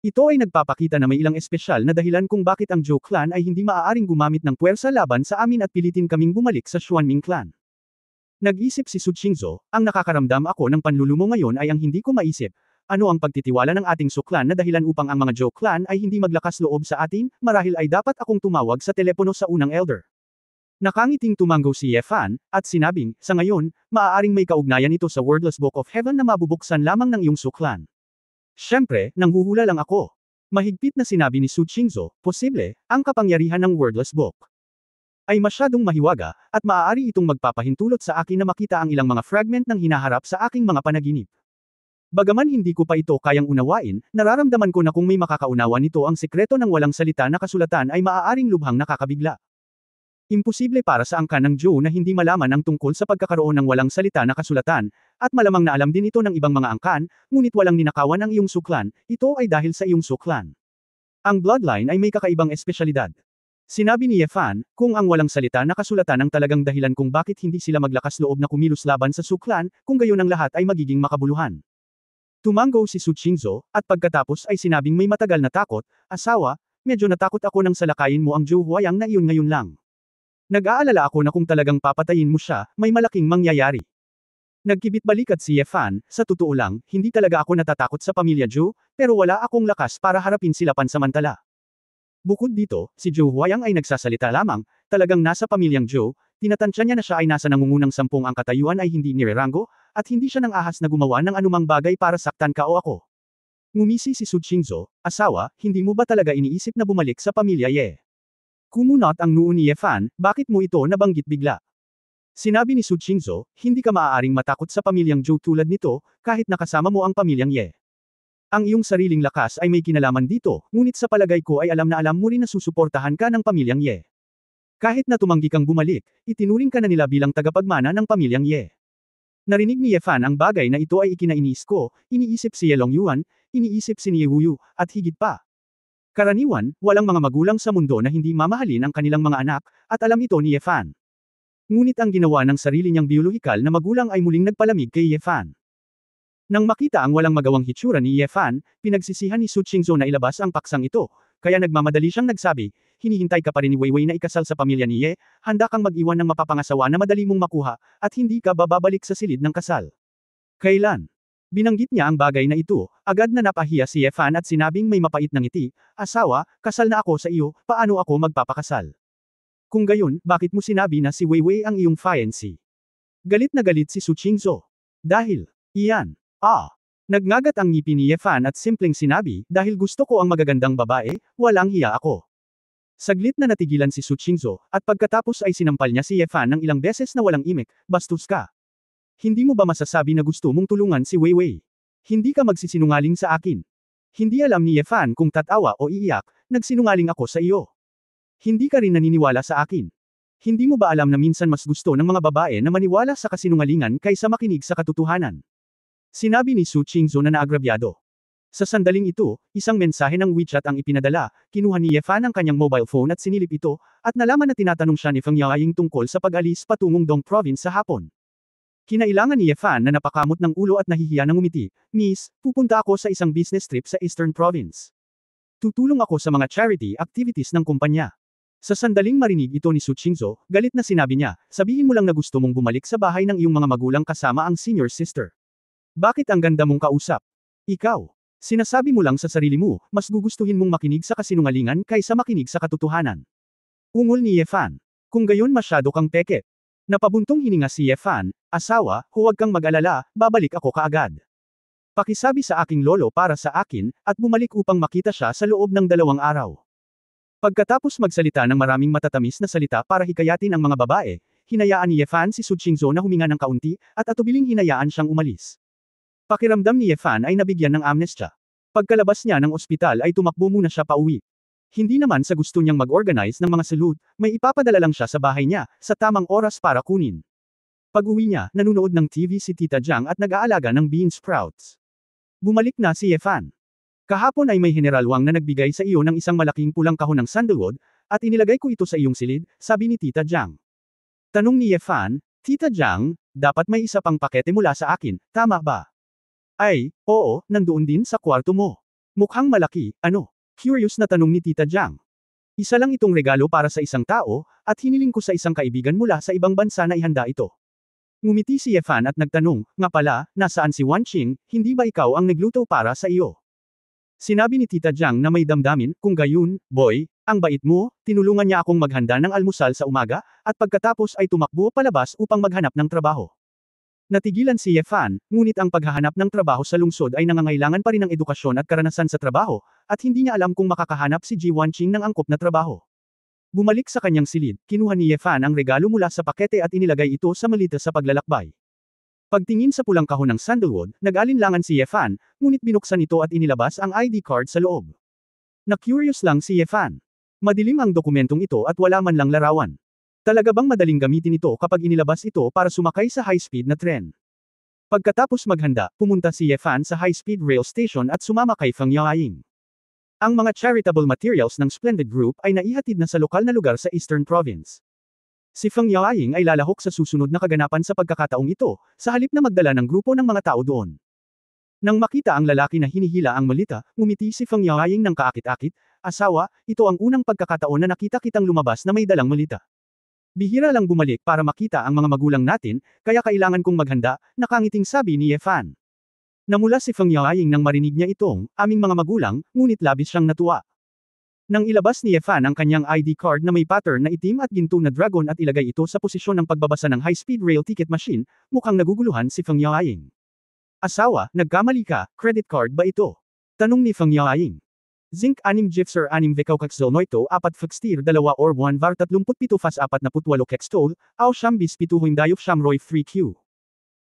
Ito ay nagpapakita na may ilang espesyal na dahilan kung bakit ang Zhou clan ay hindi maaaring gumamit ng puwersa laban sa amin at pilitin kaming bumalik sa Xuanming clan. Nag-isip si Su Qingzhou, ang nakakaramdam ako ng panlulumo ngayon ay ang hindi ko maisip, ano ang pagtitiwala ng ating Su clan na dahilan upang ang mga Zhou clan ay hindi maglakas loob sa atin, marahil ay dapat akong tumawag sa telepono sa unang elder. Nakangiting tumango si Ye Fan, at sinabing, sa ngayon, maaaring may kaugnayan ito sa Wordless Book of Heaven na mabubuksan lamang ng iyong Su clan. Siyempre, nanghuhula lang ako. Mahigpit na sinabi ni Su Qingzhou, posible, ang kapangyarihan ng Wordless Book ay masyadong mahiwaga, at maaari itong magpapahintulot sa akin na makita ang ilang mga fragment ng hinaharap sa aking mga panaginip. Bagaman hindi ko pa ito kayang unawain, nararamdaman ko na kung may makakaunawa nito ang sikreto ng walang salita na kasulatan ay maaaring lubhang nakakabigla. Imposible para sa angkan ng Zhou na hindi malaman ang tungkol sa pagkakaroon ng walang salita na kasulatan, at malamang na alam din ito ng ibang mga angkan, ngunit walang ninakawan ang iyong Su clan, ito ay dahil sa iyong Su clan. Ang bloodline ay may kakaibang espesyalidad. Sinabi ni Ye Fan, kung ang walang salita na kasulatan ang talagang dahilan kung bakit hindi sila maglakas loob na kumilos laban sa Su clan, kung gayon ang lahat ay magiging makabuluhan. Tumango si Su Qingzhou, at pagkatapos ay sinabing may matagal na takot, asawa, medyo natakot ako nang salakayin mo ang Zhou Huayang na iyon ngayon lang. Nag-aalala ako na kung talagang papatayin mo siya, may malaking mangyayari. Nagkibit balikat si Ye Fan, sa totoo lang, hindi talaga ako natatakot sa pamilya Zhou, pero wala akong lakas para harapin sila pansamantala. Bukod dito, si Zhou Huayang ay nagsasalita lamang, talagang nasa pamilyang Zhou, tinatansya niya na siya ay nasa nangungunang 10 ang katayuan ay hindi nireranggo, at hindi siya nang ahas na gumawa ng anumang bagay para saktan ka o ako. Ngumisi si Su Qingzhou, asawa, hindi mo ba talaga iniisip na bumalik sa pamilya Ye? Kumunot ang noo ni Ye Fan, bakit mo ito nabanggit bigla? Sinabi ni Su Qingzhou, hindi ka maaaring matakot sa pamilyang Zhou tulad nito, kahit nakasama mo ang pamilyang Ye. Ang iyong sariling lakas ay may kinalaman dito, ngunit sa palagay ko ay alam na alam mo rin na susuportahan ka ng pamilyang Ye. Kahit na tumanggi kang bumalik, itinuring ka na nila bilang tagapagmana ng pamilyang Ye. Narinig ni Ye Fan ang bagay na ito ay ikinainis ko, iniisip si Ye Longyuan, iniisip si Ye Wuyu, at higit pa. Karaniwan, walang mga magulang sa mundo na hindi mamahalin ang kanilang mga anak, at alam ito ni Ye Fan. Ngunit ang ginawa ng sarili niyang biolohikal na magulang ay muling nagpalamig kay Ye Fan. Nang makita ang walang magawang hitsura ni Ye Fan, pinagsisihan ni Su Qingzhou na ilabas ang paksang ito, kaya nagmamadali siyang nagsabi, hinihintay ka pa rin ni Weiwei na ikasal sa pamilya ni Ye, handa kang mag-iwan ng mapapangasawa na madali mong makuha, at hindi ka bababalik sa silid ng kasal. Kailan? Binanggit niya ang bagay na ito, agad na napahiya si Ye Fan at sinabing may mapait na ngiti, asawa, kasal na ako sa iyo, paano ako magpapakasal? Kung gayon, bakit mo sinabi na si Weiwei ang iyong fiancé? Galit na galit si Su Qingzhou. Dahil, iyan, nagngagat ang ngipin ni Ye Fan at simpleng sinabi, dahil gusto ko ang magagandang babae, walang hiya ako. Saglit na natigilan si Su Qingzhou, at pagkatapos ay sinampal niya si Ye Fan ng ilang beses na walang imik, bastos ka. Hindi mo ba masasabi na gusto mong tulungan si Weiwei? Hindi ka magsisinungaling sa akin. Hindi alam ni Ye Fan kung tatawa o iiyak, nagsinungaling ako sa iyo. Hindi ka rin naniniwala sa akin. Hindi mo ba alam na minsan mas gusto ng mga babae na maniwala sa kasinungalingan kaysa makinig sa katotohanan? Sinabi ni Su Qingzhou na naagrabyado. Sa sandaling ito, isang mensahe ng WeChat ang ipinadala, kinuha ni Ye Fan ang kanyang mobile phone at sinilip ito, at nalaman na tinatanong siya ni Feng Yaoying tungkol sa pag-alis patungong Dong Province sa hapon. Kinailangan ni Ye Fan na napakamot ng ulo at nahihiya ng umiti, Miss, pupunta ako sa isang business trip sa Eastern Province. Tutulong ako sa mga charity activities ng kumpanya. Sa sandaling marinig ito ni Su Qingzhou, galit na sinabi niya, sabihin mo lang na gusto mong bumalik sa bahay ng iyong mga magulang kasama ang senior sister. Bakit ang ganda mong kausap? Ikaw. Sinasabi mo lang sa sarili mo, mas gugustuhin mong makinig sa kasinungalingan kaysa makinig sa katotohanan. Ungol ni Ye Fan. Kung gayon masyado kang peke. Napabuntong hininga si Ye Fan, asawa, huwag kang mag-alala, babalik ako kaagad. Pakisabi sa aking lolo para sa akin, at bumalik upang makita siya sa loob ng 2 araw. Pagkatapos magsalita ng maraming matatamis na salita para hikayatin ang mga babae, hinayaan ni Ye Fan si Su Qingzhou na huminga ng kaunti, at atubiling hinayaan siyang umalis. Pakiramdam ni Ye Fan ay nabigyan ng amnestia. Pagkalabas niya ng ospital ay tumakbo muna siya pauwi. Hindi naman sa gusto niyang mag-organize ng mga salute, may ipapadala lang siya sa bahay niya, sa tamang oras para kunin. Pag-uwi niya, nanunood ng TV si Tita Jiang at nag-aalaga ng bean sprouts. Bumalik na si Ye Fan. Kahapon ay may General Wang na nagbigay sa iyo ng isang malaking pulang kahon ng sandalwood, at inilagay ko ito sa iyong silid, sabi ni Tita Jiang. Tanong ni Ye Fan, Tita Jiang, dapat may isa pang pakete mula sa akin, tama ba? Ay, oo, nandoon din sa kwarto mo. Mukhang malaki, ano? Curious na tanong ni Tita Jiang. Isa lang itong regalo para sa isang tao, at hiniling ko sa isang kaibigan mula sa ibang bansa na ihanda ito. Ngumiti si Ye Fan at nagtanong, nga pala, nasaan si Wan Qing, hindi ba ikaw ang nagluto para sa iyo? Sinabi ni Tita Jiang na may damdamin, kung gayon, boy, ang bait mo, tinulungan niya akong maghanda ng almusal sa umaga, at pagkatapos ay tumakbo palabas upang maghanap ng trabaho. Natigilan si Ye Fan, ngunit ang paghahanap ng trabaho sa lungsod ay nangangailangan pa rin ng edukasyon at karanasan sa trabaho, at hindi niya alam kung makakahanap si Ji Wanqing ng angkop na trabaho. Bumalik sa kanyang silid, kinuha ni Ye Fan ang regalo mula sa pakete at inilagay ito sa malita sa paglalakbay. Pagtingin sa pulang kahon ng sandalwood, nag-alinlangan si Ye Fan, ngunit binuksan ito at inilabas ang ID card sa loob. Na-curious lang si Ye Fan. Madilim ang dokumentong ito at wala man lang larawan. Talaga bang madaling gamitin ito kapag inilabas ito para sumakay sa high-speed na tren? Pagkatapos maghanda, pumunta si Ye Fan sa high-speed rail station at sumama kay Feng Yaoying. Ang mga charitable materials ng Splendid Group ay naihatid na sa lokal na lugar sa Eastern Province. Si Feng Yaoying ay lalahok sa susunod na kaganapan sa pagkakataong ito, sa halip na magdala ng grupo ng mga tao doon. Nang makita ang lalaki na hinihila ang malita, ngumiti si Feng Yaoying ng kaakit-akit, asawa, ito ang unang pagkakataon na nakita kitang lumabas na may dalang malita. Bihira lang bumalik para makita ang mga magulang natin, kaya kailangan kong maghanda, nakangiting sabi ni Ye Fan. Namula si Feng Yaoying nang marinig niya itong, aming mga magulang, ngunit labis siyang natuwa. Nang ilabas ni Ye Fan ang kanyang ID card na may pattern na itim at ginto na dragon at ilagay ito sa posisyon ng pagbabasa ng high-speed rail ticket machine, mukhang naguguluhan si Feng Yaoying. Asawa, nagkamali ka, credit card ba ito? Tanong ni Feng Yaoying. Zinc 6 Gipser 6 Vekaukakzol Noito 4 Fixtir 2 or 1 var 37 Fas 48 Kextol, Aw Shambis 7 Dayok Shamroy 3Q.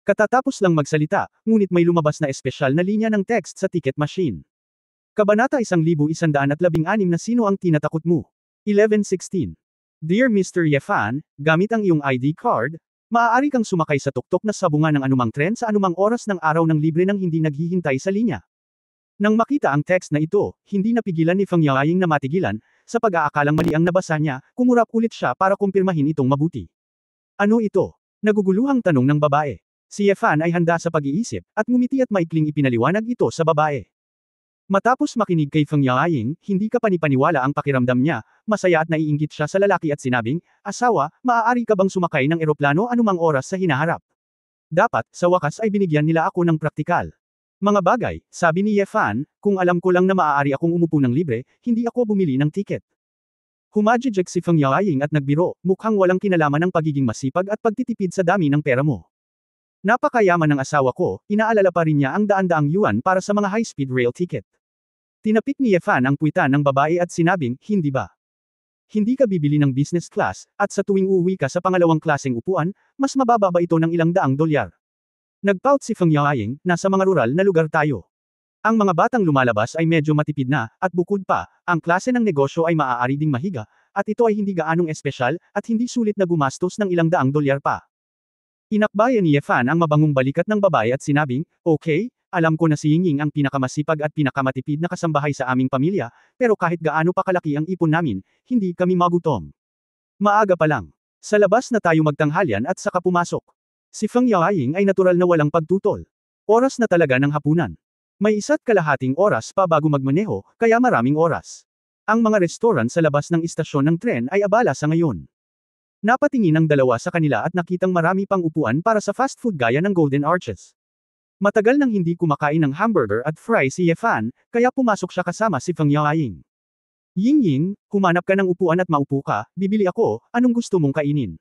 Katatapos lang magsalita, ngunit may lumabas na espesyal na linya ng text sa ticket machine. Kabanata 1116 na sino ang tinatakot mo? 1116. Dear Mr. Ye Fan, gamit ang iyong ID card, maaari kang sumakay sa tuktok na sabungan ng anumang tren sa anumang oras ng araw ng libre nang hindi naghihintay sa linya. Nang makita ang text na ito, hindi napigilan ni Feng Yaoying na matigilan, sa pag-aakalang mali ang nabasa niya, kumurap ulit siya para kumpirmahin itong mabuti. Ano ito? Naguguluhang tanong ng babae. Si Ye Fan ay handa sa pag-iisip, at ngumiti at maikling ipinaliwanag ito sa babae. Matapos makinig kay Feng Yaoying, hindi ka panipaniwala ang pakiramdam niya, masaya at naiinggit siya sa lalaki at sinabing, asawa, maaari ka bang sumakay ng eroplano anumang oras sa hinaharap? Dapat, sa wakas ay binigyan nila ako ng praktikal. Mga bagay, sabi ni Ye Fan, kung alam ko lang na maaari akong umupo ng libre, hindi ako bumili ng tiket. Humajijek si Feng Yaoying at nagbiro, mukhang walang kinalaman ng pagiging masipag at pagtitipid sa dami ng pera mo. Napakayaman ng asawa ko, inaalala pa rin niya ang daan-daang yuan para sa mga high-speed rail ticket. Tinapik ni Ye Fan ang puwitan ng babae at sinabing, hindi ba? Hindi ka bibili ng business class, at sa tuwing uuwi ka sa pangalawang klaseng upuan, mas mababa ba ito ng ilang daang dolyar? Nagpout si Feng Yaoying, nasa mga rural na lugar tayo. Ang mga batang lumalabas ay medyo matipid na, at bukod pa, ang klase ng negosyo ay maaari ding mahiga, at ito ay hindi gaanong espesyal, at hindi sulit na gumastos ng ilang daang dolyar pa. Inakbayan ni Ye Fan ang mabangong balikat ng babae at sinabing, okay, alam ko na si Yingying ang pinakamasipag at pinakamatipid na kasambahay sa aming pamilya, pero kahit gaano pa kalaki ang ipon namin, hindi kami magutom. Maaga pa lang. Sa labas na tayo magtanghalian at saka pumasok. Si Feng Yaoying ay natural na walang pagtutol. Oras na talaga ng hapunan. May 1.5 oras pa bago magmaneho, kaya maraming oras. Ang mga restaurant sa labas ng istasyon ng tren ay abala sa ngayon. Napatingin ang dalawa sa kanila at nakitang marami pang upuan para sa fast food gaya ng Golden Arches. Matagal nang hindi kumakain ng hamburger at fries si Ye Fan, kaya pumasok siya kasama si Feng Yaoying. Yingying, humanap ka ng upuan at maupo ka, bibili ako, anong gusto mong kainin?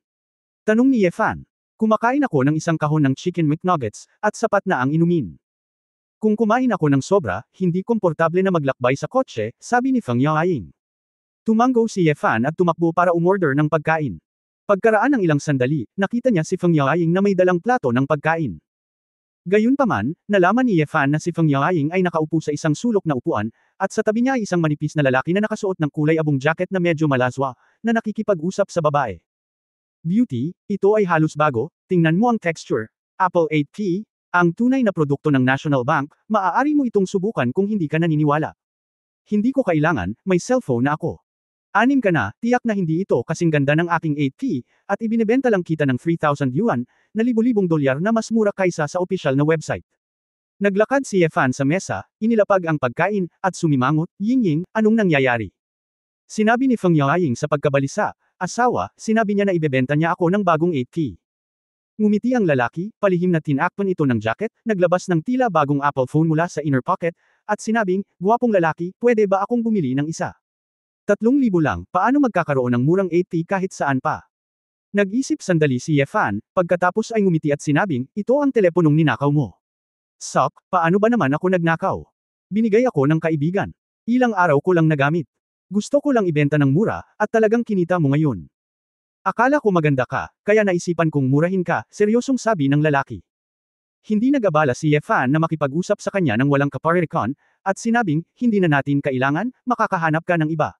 Tanong ni Ye Fan. Kumakain ako ng isang kahon ng Chicken McNuggets, at sapat na ang inumin. Kung kumain ako ng sobra, hindi komportable na maglakbay sa kotse, sabi ni Feng Yaoying. Tumango si Ye Fan at tumakbo para umorder ng pagkain. Pagkaraan ng ilang sandali, nakita niya si Feng Yaoying na may dalang plato ng pagkain. Gayunpaman, nalaman ni Ye Fan na si Feng Yaoying ay nakaupo sa isang sulok na upuan, at sa tabi niya ay isang manipis na lalaki na nakasuot ng kulay abong jacket na medyo malazwa, na nakikipag-usap sa babae. Beauty, ito ay halos bago, tingnan mo ang texture. Apple 8P, ang tunay na produkto ng National Bank, maaari mo itong subukan kung hindi ka naniniwala. Hindi ko kailangan, may cellphone na ako. 6 ka na, tiyak na hindi ito kasing ganda ng aking 8P, at ibinebenta lang kita ng 3,000 yuan, na libo-libong dolyar na mas mura kaysa sa opisyal na website. Naglakad si Ye Fan sa mesa, inilapag ang pagkain, at sumimangot, Yingying, anong nangyayari? Sinabi ni Feng Yaoying sa pagkabalisa, asawa, sinabi niya na ibebenta niya ako ng bagong 8P. Ngumiti ang lalaki, palihim na tinakpan ito ng jacket, naglabas ng tila bagong Apple phone mula sa inner pocket, at sinabing, gwapong lalaki, pwede ba akong bumili ng isa? 3,000 lang, paano magkakaroon ng murang 8P kahit saan pa? Nag-isip sandali si Ye Fan, pagkatapos ay ngumiti at sinabing, ito ang teleponong ninakaw mo. Sok, paano ba naman ako nagnakaw? Binigay ako ng kaibigan. Ilang araw ko lang nagamit. Gusto ko lang ibenta ng mura, at talagang kinita mo ngayon. Akala ko maganda ka, kaya naisipan kong murahin ka, seryosong sabi ng lalaki. Hindi nag-abala si Ye Fan na makipag-usap sa kanya ng walang kaparehon, at sinabing, hindi na natin kailangan, makakahanap ka ng iba.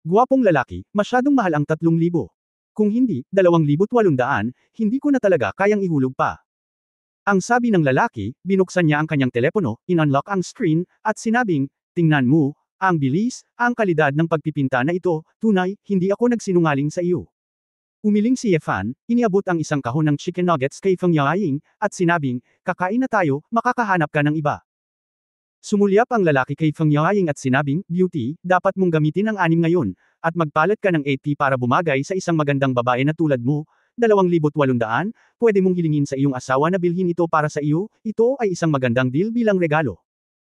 Gwapong lalaki, masyadong mahal ang 3,000. Kung hindi, 2,800, hindi ko na talaga kayang ihulog pa. Ang sabi ng lalaki, binuksan niya ang kanyang telepono, in-unlock ang screen, at sinabing, tingnan mo, ang bilis, ang kalidad ng pagpipinta na ito, tunay, hindi ako nagsinungaling sa iyo. Umiling si Ye Fan, iniabot ang isang kahon ng chicken nuggets kay Feng Yaoying, at sinabing, kakain na tayo, makakahanap ka ng iba. Sumulyap ang lalaki kay Feng Yaoying at sinabing, Beauty, dapat mong gamitin ang 6 ngayon, at magpalat ka ng 8P para bumagay sa isang magandang babae na tulad mo, 2,800, pwede mong hilingin sa iyong asawa na bilhin ito para sa iyo, ito ay isang magandang deal bilang regalo.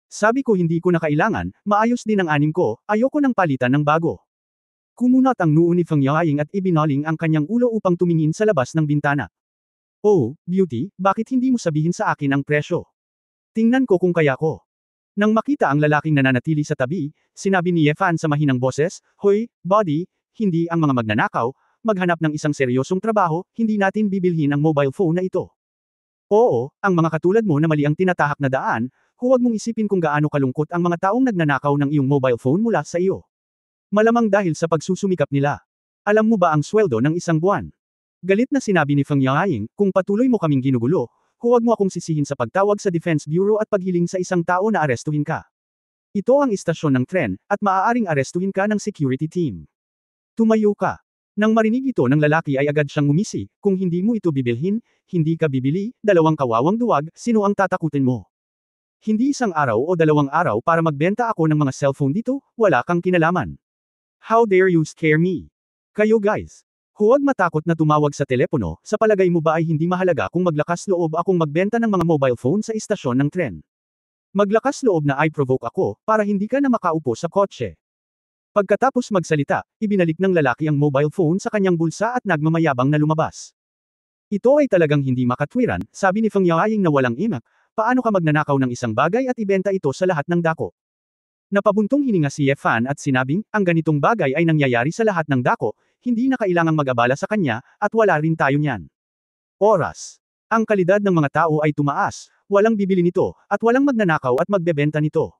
Sabi ko hindi ko na kailangan, maayos din ang 6 ko, ayoko nang palitan ng bago. Kumunat ang noo ni Feng Yaoying at ibinaling ang kanyang ulo upang tumingin sa labas ng bintana. Oh, Beauty, bakit hindi mo sabihin sa akin ang presyo? Tingnan ko kung kaya ko. Nang makita ang lalaking nananatili sa tabi, sinabi ni Yefan sa mahinang boses, Hoy, Buddy, hindi ang mga magnanakaw, maghanap ng isang seryosong trabaho, hindi natin bibilhin ang mobile phone na ito. Oo, ang mga katulad mo na mali ang tinatahak na daan, huwag mong isipin kung gaano kalungkot ang mga taong nagnanakaw ng iyong mobile phone mula sa iyo. Malamang dahil sa pagsusumikap nila. Alam mo ba ang sweldo ng isang buwan? Galit na sinabi ni Feng Yaoying, kung patuloy mo kaming ginugulo, huwag mo akong sisihin sa pagtawag sa Defense Bureau at paghiling sa isang tao na arestuhin ka. Ito ang istasyon ng tren, at maaaring arestuhin ka ng security team. Tumayo ka. Nang marinig ito ng lalaki ay agad siyang ngumisi, kung hindi mo ito bibilhin, hindi ka bibili, 2 kawawang duwag, sino ang tatakutin mo? Hindi 1 araw o 2 araw para magbenta ako ng mga cellphone dito, wala kang kinalaman. How dare you scare me? Kayo guys. Huwag matakot na tumawag sa telepono, sa palagay mo ba ay hindi mahalaga kung maglakas loob akong magbenta ng mga mobile phone sa istasyon ng tren? Maglakas loob na i-provoke ako, para hindi ka na makaupo sa kotse. Pagkatapos magsalita, ibinalik ng lalaki ang mobile phone sa kanyang bulsa at nagmamayabang na lumabas. Ito ay talagang hindi makatwiran, sabi ni Feng Yaoying na walang imak, paano ka magnanakaw ng isang bagay at ibenta ito sa lahat ng dako? Napabuntong hininga si Yefan at sinabing, ang ganitong bagay ay nangyayari sa lahat ng dako, hindi na kailangang mag-abala sa kanya, at wala rin tayo niyan. Oras. Ang kalidad ng mga tao ay tumaas, walang bibili nito, at walang magnanakaw at magbebenta nito.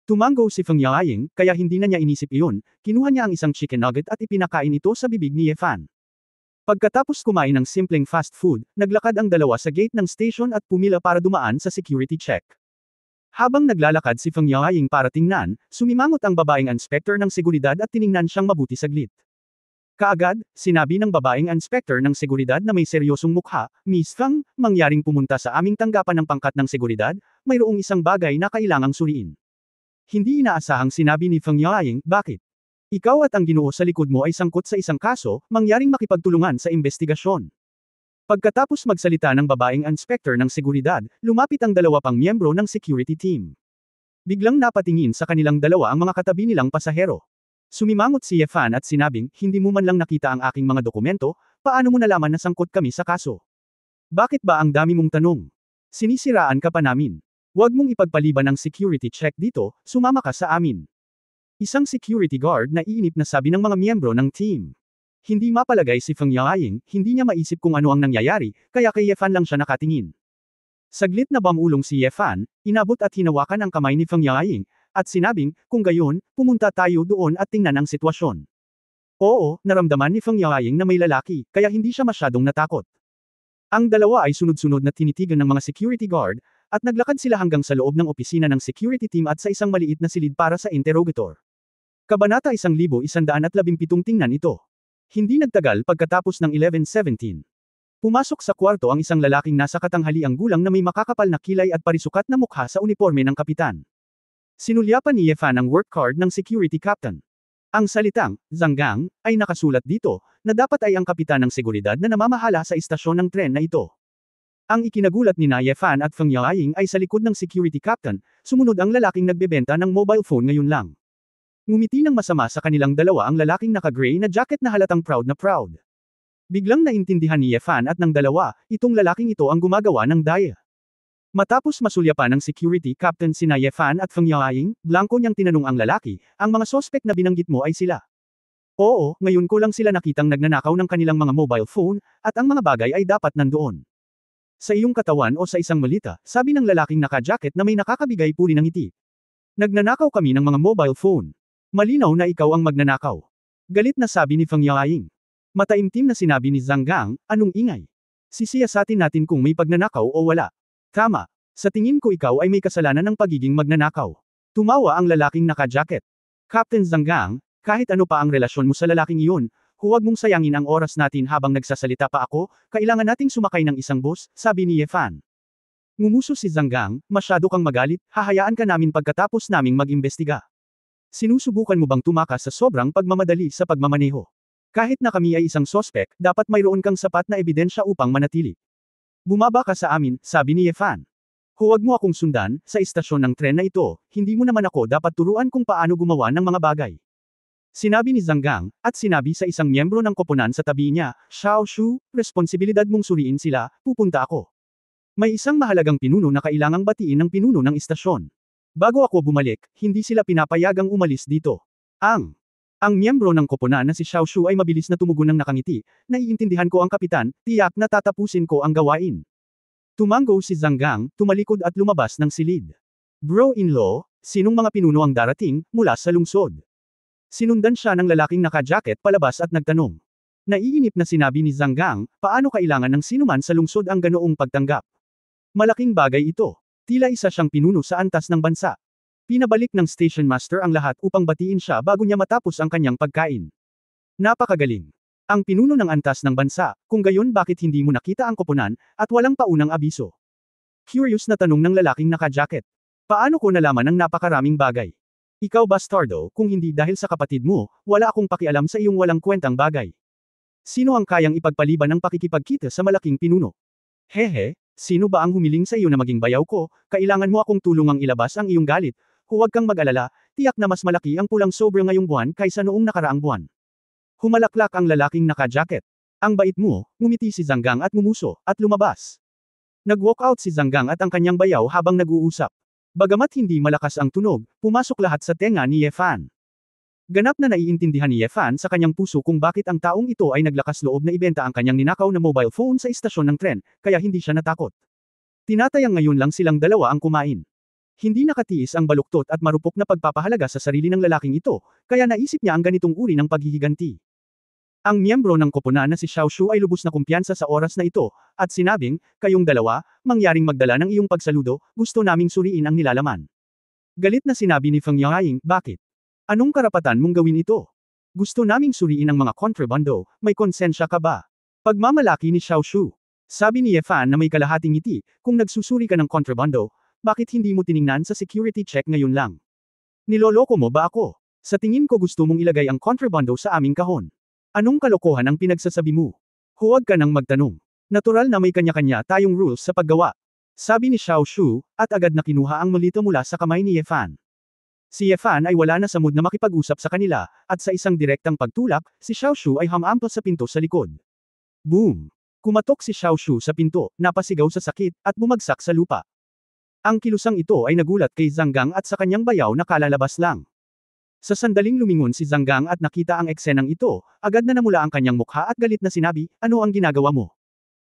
Tumango si Feng Yaoying, kaya hindi na niya inisip iyon, kinuha niya ang isang chicken nugget at ipinakain ito sa bibig ni Yefan. Pagkatapos kumain ng simpleng fast food, naglakad ang dalawa sa gate ng station at pumila para dumaan sa security check. Habang naglalakad si Feng Yaoying para tingnan, sumimangot ang babaeng inspector ng seguridad at tiningnan siyang mabuti saglit. Kaagad, sinabi ng babaeng inspector ng seguridad na may seryosong mukha, Miss Feng, mangyaring pumunta sa aming tanggapan ng pangkat ng seguridad, mayroong isang bagay na kailangang suriin. Hindi inaasahang sinabi ni Feng Yaoying, bakit? Ikaw at ang ginoo sa likod mo ay sangkot sa isang kaso, mangyaring makipagtulungan sa investigasyon. Pagkatapos magsalita ng babaeng inspector ng seguridad, lumapit ang 2 pang miyembro ng security team. Biglang napatingin sa kanilang dalawa ang mga katabi nilang pasahero. Sumimangot si Yefan at sinabing, hindi mo man lang nakita ang aking mga dokumento, paano mo nalaman na sangkot kami sa kaso? Bakit ba ang dami mong tanong? Sinisiraan ka pa namin. Huwag mong ipagpaliban ang security check dito, sumama ka sa amin. Isang security guard na iinip na sabi ng mga miyembro ng team. Hindi mapalagay si Feng Yaoying, hindi niya maisip kung ano ang nangyayari, kaya kay Yefan lang siya nakatingin. Saglit na bumulong si Yefan, inabot at hinawakan ang kamay ni Feng Yaoying, at sinabing, kung gayon, pumunta tayo doon at tingnan ang sitwasyon. Oo, naramdaman ni Feng Yaoying na may lalaki, kaya hindi siya masyadong natakot. Ang dalawa ay sunod-sunod na tinitigan ng mga security guard, at naglakad sila hanggang sa loob ng opisina ng security team at sa isang maliit na silid para sa interrogator. Kabanata 1117 tingnan ito. Hindi nagtagal pagkatapos ng 11:17. Pumasok sa kwarto ang isang lalaking nasa katanghaliang gulang na may makakapal na kilay at parisukat na mukha sa uniforme ng kapitan. Sinulyapan ni Yefan ang work card ng security captain. Ang salitang, Zanggang, ay nakasulat dito, na dapat ay ang kapitan ng seguridad na namamahala sa istasyon ng tren na ito. Ang ikinagulat ni Yefan at Feng Yaoying ay sa likod ng security captain, sumunod ang lalaking nagbebenta ng mobile phone ngayon lang. Ngumiti ng masama sa kanilang dalawa ang lalaking naka-gray na jacket na halatang proud na proud. Biglang naintindihan ni Yefan at ng dalawa, itong lalaking ito ang gumagawa ng daya. Matapos masulyapan ng security captain sina Yefan at Feng Yaoying, blanko niyang tinanong ang lalaki, ang mga sospek na binanggit mo ay sila. Oo, ngayon ko lang sila nakitang nagnanakaw ng kanilang mga mobile phone, at ang mga bagay ay dapat nandoon. Sa iyong katawan o sa isang malita, sabi ng lalaking naka-jacket na may nakakabigay puri ng ngiti. Nagnanakaw kami ng mga mobile phone. Malinaw na ikaw ang magnanakaw. Galit na sabi ni Feng Yaoying. Mataimtim na sinabi ni Zanggang, anong ingay? Sisiyasatin natin kung may pagnanakaw o wala. Tama. Sa tingin ko ikaw ay may kasalanan ng pagiging magnanakaw. Tumawa ang lalaking naka-jacket. Captain Zanggang, kahit ano pa ang relasyon mo sa lalaking iyon, huwag mong sayangin ang oras natin habang nagsasalita pa ako, kailangan nating sumakay ng isang bus, sabi ni Yefan. Ngumuso si Zhanggang, masyado kang magalit, hahayaan ka namin pagkatapos naming mag-imbestiga. Sinusubukan mo bang tumakas sa sobrang pagmamadali sa pagmamaneho? Kahit na kami ay isang sospek, dapat mayroon kang sapat na ebidensya upang manatili. Bumaba ka sa amin, sabi ni Yefan. Huwag mo akong sundan, sa istasyon ng tren na ito, hindi mo naman ako dapat turuan kung paano gumawa ng mga bagay. Sinabi ni Zhanggang, at sinabi sa isang miyembro ng koponan sa tabi niya, Xiao Shu, responsibilidad mong suriin sila, pupunta ako. May isang mahalagang pinuno na kailangang batiin ng pinuno ng istasyon. Bago ako bumalik, hindi sila pinapayagang umalis dito. Ang miyembro ng koponan na si Xiao Shu ay mabilis na tumugon ng nakangiti, naiintindihan ko ang kapitan, tiyak na tatapusin ko ang gawain. Tumango si Zhanggang, tumalikod at lumabas ng silid. Bro-in-law, sinong mga pinuno ang darating, mula sa lungsod? Sinundan siya ng lalaking naka-jacket palabas at nagtanong. Naiinip na sinabi ni Zhanggang, paano kailangan ng sinuman sa lungsod ang ganoong pagtanggap? Malaking bagay ito. Tila isa siyang pinuno sa antas ng bansa. Pinabalik ng station master ang lahat upang batiin siya bago niya matapos ang kanyang pagkain. Napakagaling. Ang pinuno ng antas ng bansa, kung gayon bakit hindi mo nakita ang koponan, at walang paunang abiso? Curious na tanong ng lalaking naka-jacket. Paano ko nalaman ang napakaraming bagay? Ikaw bastardo, kung hindi dahil sa kapatid mo, wala akong pakialam sa iyong walang kwentang bagay. Sino ang kayang ipagpaliban ng pakikipagkita sa malaking pinuno? Hehe, sino ba ang humiling sa iyo na maging bayaw ko? Kailangan mo akong tulungang ilabas ang iyong galit. Huwag kang mag-alala, tiyak na mas malaki ang pulang sobre ngayong buwan kaysa noong nakaraang buwan. Humalaklak ang lalaking naka-jacket. Ang bait mo, ngumiti si Zhanggang at ngumuso, at lumabas. Nag-walk out si Zhanggang at ang kanyang bayaw habang nag-uusap. Bagamat hindi malakas ang tunog, pumasok lahat sa tenga ni Yefan. Ganap na naiintindihan ni Yefan sa kanyang puso kung bakit ang taong ito ay naglakas loob na ibenta ang kanyang ninakaw na mobile phone sa istasyon ng tren, kaya hindi siya natakot. Tinatayang ngayon lang silang dalawa ang kumain. Hindi nakatiis ang baluktot at marupok na pagpapahalaga sa sarili ng lalaking ito, kaya naisip niya ang ganitong uri ng paghihiganti. Ang miyembro ng koponan na si Xiao Shu ay lubos na kumpiyansa sa oras na ito, at sinabing, kayong dalawa, mangyaring magdala ng iyong pagsaludo, gusto naming suriin ang nilalaman. Galit na sinabi ni Feng Yaoying, bakit? Anong karapatan mong gawin ito? Gusto naming suriin ang mga kontrabando, may konsensya ka ba? Pagmamalaki ni Xiao Shu. Sabi ni Yefan na may kalahating ngiti, kung nagsusuri ka ng kontrabando, bakit hindi mo tiningnan sa security check ngayon lang? Niloloko mo ba ako? Sa tingin ko gusto mong ilagay ang kontrabando sa aming kahon. Anong kalokohan ang pinagsasabi mo? Huwag ka nang magtanong. Natural na may kanya-kanya tayong rules sa paggawa. Sabi ni Xiao Shu, at agad na kinuha ang molito mula sa kamay ni Yefan. Si Yefan ay wala na sa mood na makipag-usap sa kanila, at sa isang direktang pagtulak, si Xiao Shu ay hamampas sa pinto sa likod. Boom! Kumatok si Xiao Shu sa pinto, napasigaw sa sakit, at bumagsak sa lupa. Ang kilusang ito ay nagulat kay Zhanggang at sa kanyang bayaw na kalalabas lang. Sa sandaling lumingon si Zhanggang at nakita ang eksenang ito, agad na namula ang kanyang mukha at galit na sinabi, ano ang ginagawa mo?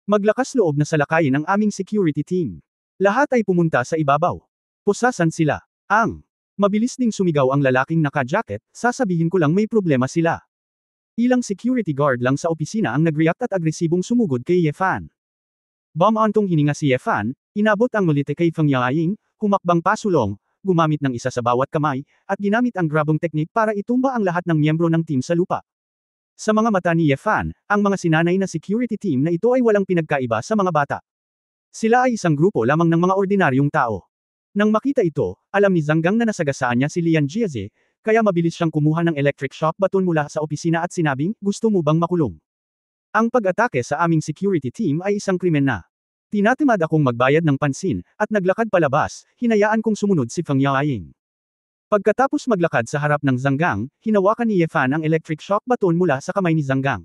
Maglakas loob na salakayin ang aming security team. Lahat ay pumunta sa ibabaw. Pusasan sila. Mabilis ding sumigaw ang lalaking naka-jacket, sasabihin ko lang may problema sila. Ilang security guard lang sa opisina ang nag-react at agresibong sumugod kay Yefan. Bumantong hininga si Yefan, inabot ang molite kay Feng Yaoying, humakbang pasulong, gumamit ng isa sa bawat kamay, at ginamit ang grabong teknik para itumba ang lahat ng miyembro ng team sa lupa. Sa mga mata ni Yefan, ang mga sinanay na security team na ito ay walang pinagkaiba sa mga bata. Sila ay isang grupo lamang ng mga ordinaryong tao. Nang makita ito, alam ni Zhanggang na nasagasaan niya si Lian Jiaze, kaya mabilis siyang kumuha ng electric shock baton mula sa opisina at sinabing, gusto mo bang makulong? Ang pag-atake sa aming security team ay isang krimen na. Tinatamad akong magbayad ng pansin, at naglakad palabas, hinayaan kong sumunod si Feng Yaoying. Pagkatapos maglakad sa harap ng Zhanggang, hinawakan ni Yefan ang electric shock baton mula sa kamay ni Zhanggang.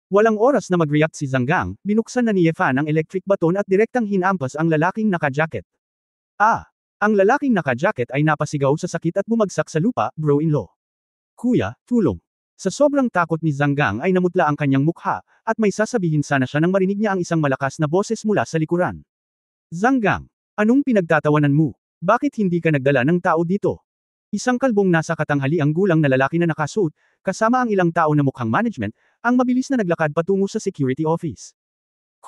Walang oras na mag-react si Zhanggang, binuksan na ni Yefan ang electric baton at direktang hinampas ang lalaking naka-jacket. Ang lalaking naka-jacket ay napasigaw sa sakit at bumagsak sa lupa, bro-in-law. Kuya, tulong. Sa sobrang takot ni Zhanggang ay namutla ang kanyang mukha, at may sasabihin sana siya nang marinig niya ang isang malakas na boses mula sa likuran. Zhanggang, anong pinagtatawanan mo? Bakit hindi ka nagdala ng tao dito? Isang kalbong nasa katanghaliang gulang na lalaki na nakasuot, kasama ang ilang tao na mukhang management, ang mabilis na naglakad patungo sa security office.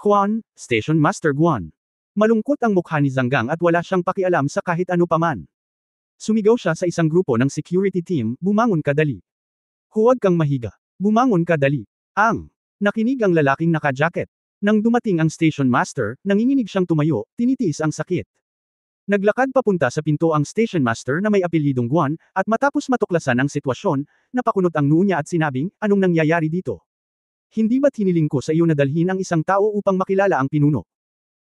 Juan, Station Master Guan. Malungkot ang mukha ni Zhanggang at wala siyang pakialam sa kahit ano paman. Sumigaw siya sa isang grupo ng security team, bumangon ka dali. Huwag kang mahiga. Bumangon ka dali. Nakinig ang lalaking naka-jacket. Nang dumating ang station master, nanginginig siyang tumayo, tinitiis ang sakit. Naglakad papunta sa pinto ang station master na may apelyidong Guan, at matapos matuklasan ang sitwasyon, napakunot ang noo niya at sinabing, anong nangyayari dito? Hindi ba't hiniling ko sa iyo na dalhin ang isang tao upang makilala ang pinuno?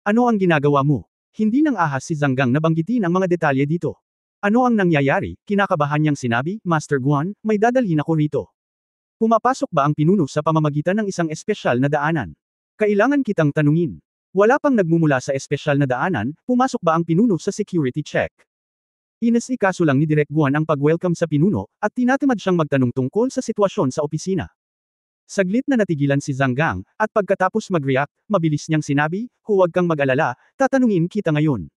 Ano ang ginagawa mo? Hindi nang ahas si Zhang Gang na banggitin ang mga detalye dito. Ano ang nangyayari? Kinakabahan niyang sinabi, Master Guan, may dadalhin ako rito. Pumapasok ba ang pinuno sa pamamagitan ng isang espesyal na daanan? Kailangan kitang tanungin. Wala pang nagmumula sa espesyal na daanan, pumasok ba ang pinuno sa security check? Inasikaso lang ni Direk Guan ang pag-welcome sa pinuno, at tinatamad siyang magtanong tungkol sa sitwasyon sa opisina. Saglit na natigilan si Zhang Gang, at pagkatapos mag-react, mabilis niyang sinabi, huwag kang mag-alala, tatanungin kita ngayon.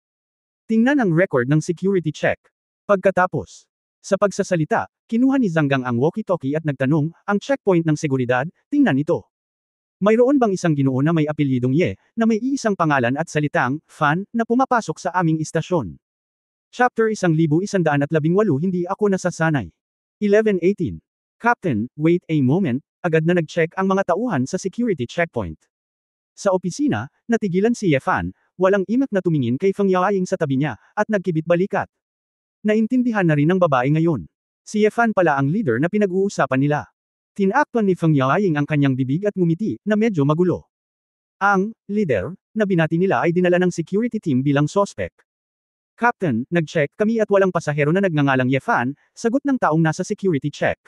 Tingnan ang record ng security check. Pagkatapos, sa pagsasalita, kinuha ni Zhang Gang ang walkie-talkie at nagtanong, ang checkpoint ng seguridad, tingnan ito. Mayroon bang isang ginoo na may apelyidong Ye, na may iisang pangalan at salitang, Fan, na pumapasok sa aming istasyon? Chapter 1118 Hindi ako nasasanay. 11:18. Captain, wait a moment, agad na nag-check ang mga tauhan sa security checkpoint. Sa opisina, natigilan si Ye Fan, walang imak na tumingin kay Feng Yaoying sa tabi niya, at nagkibit balikat. Naintindihan na rin ng babae ngayon. Si Ye Fan pala ang leader na pinag-uusapan nila. Tinakpan ni Feng Yaoying ang kanyang bibig at ngumiti, na medyo magulo. Ang leader na binati nila ay dinala ng security team bilang sospek. Captain, nag-check kami at walang pasahero na nagngangalang Ye Fan, sagot ng taong nasa security check.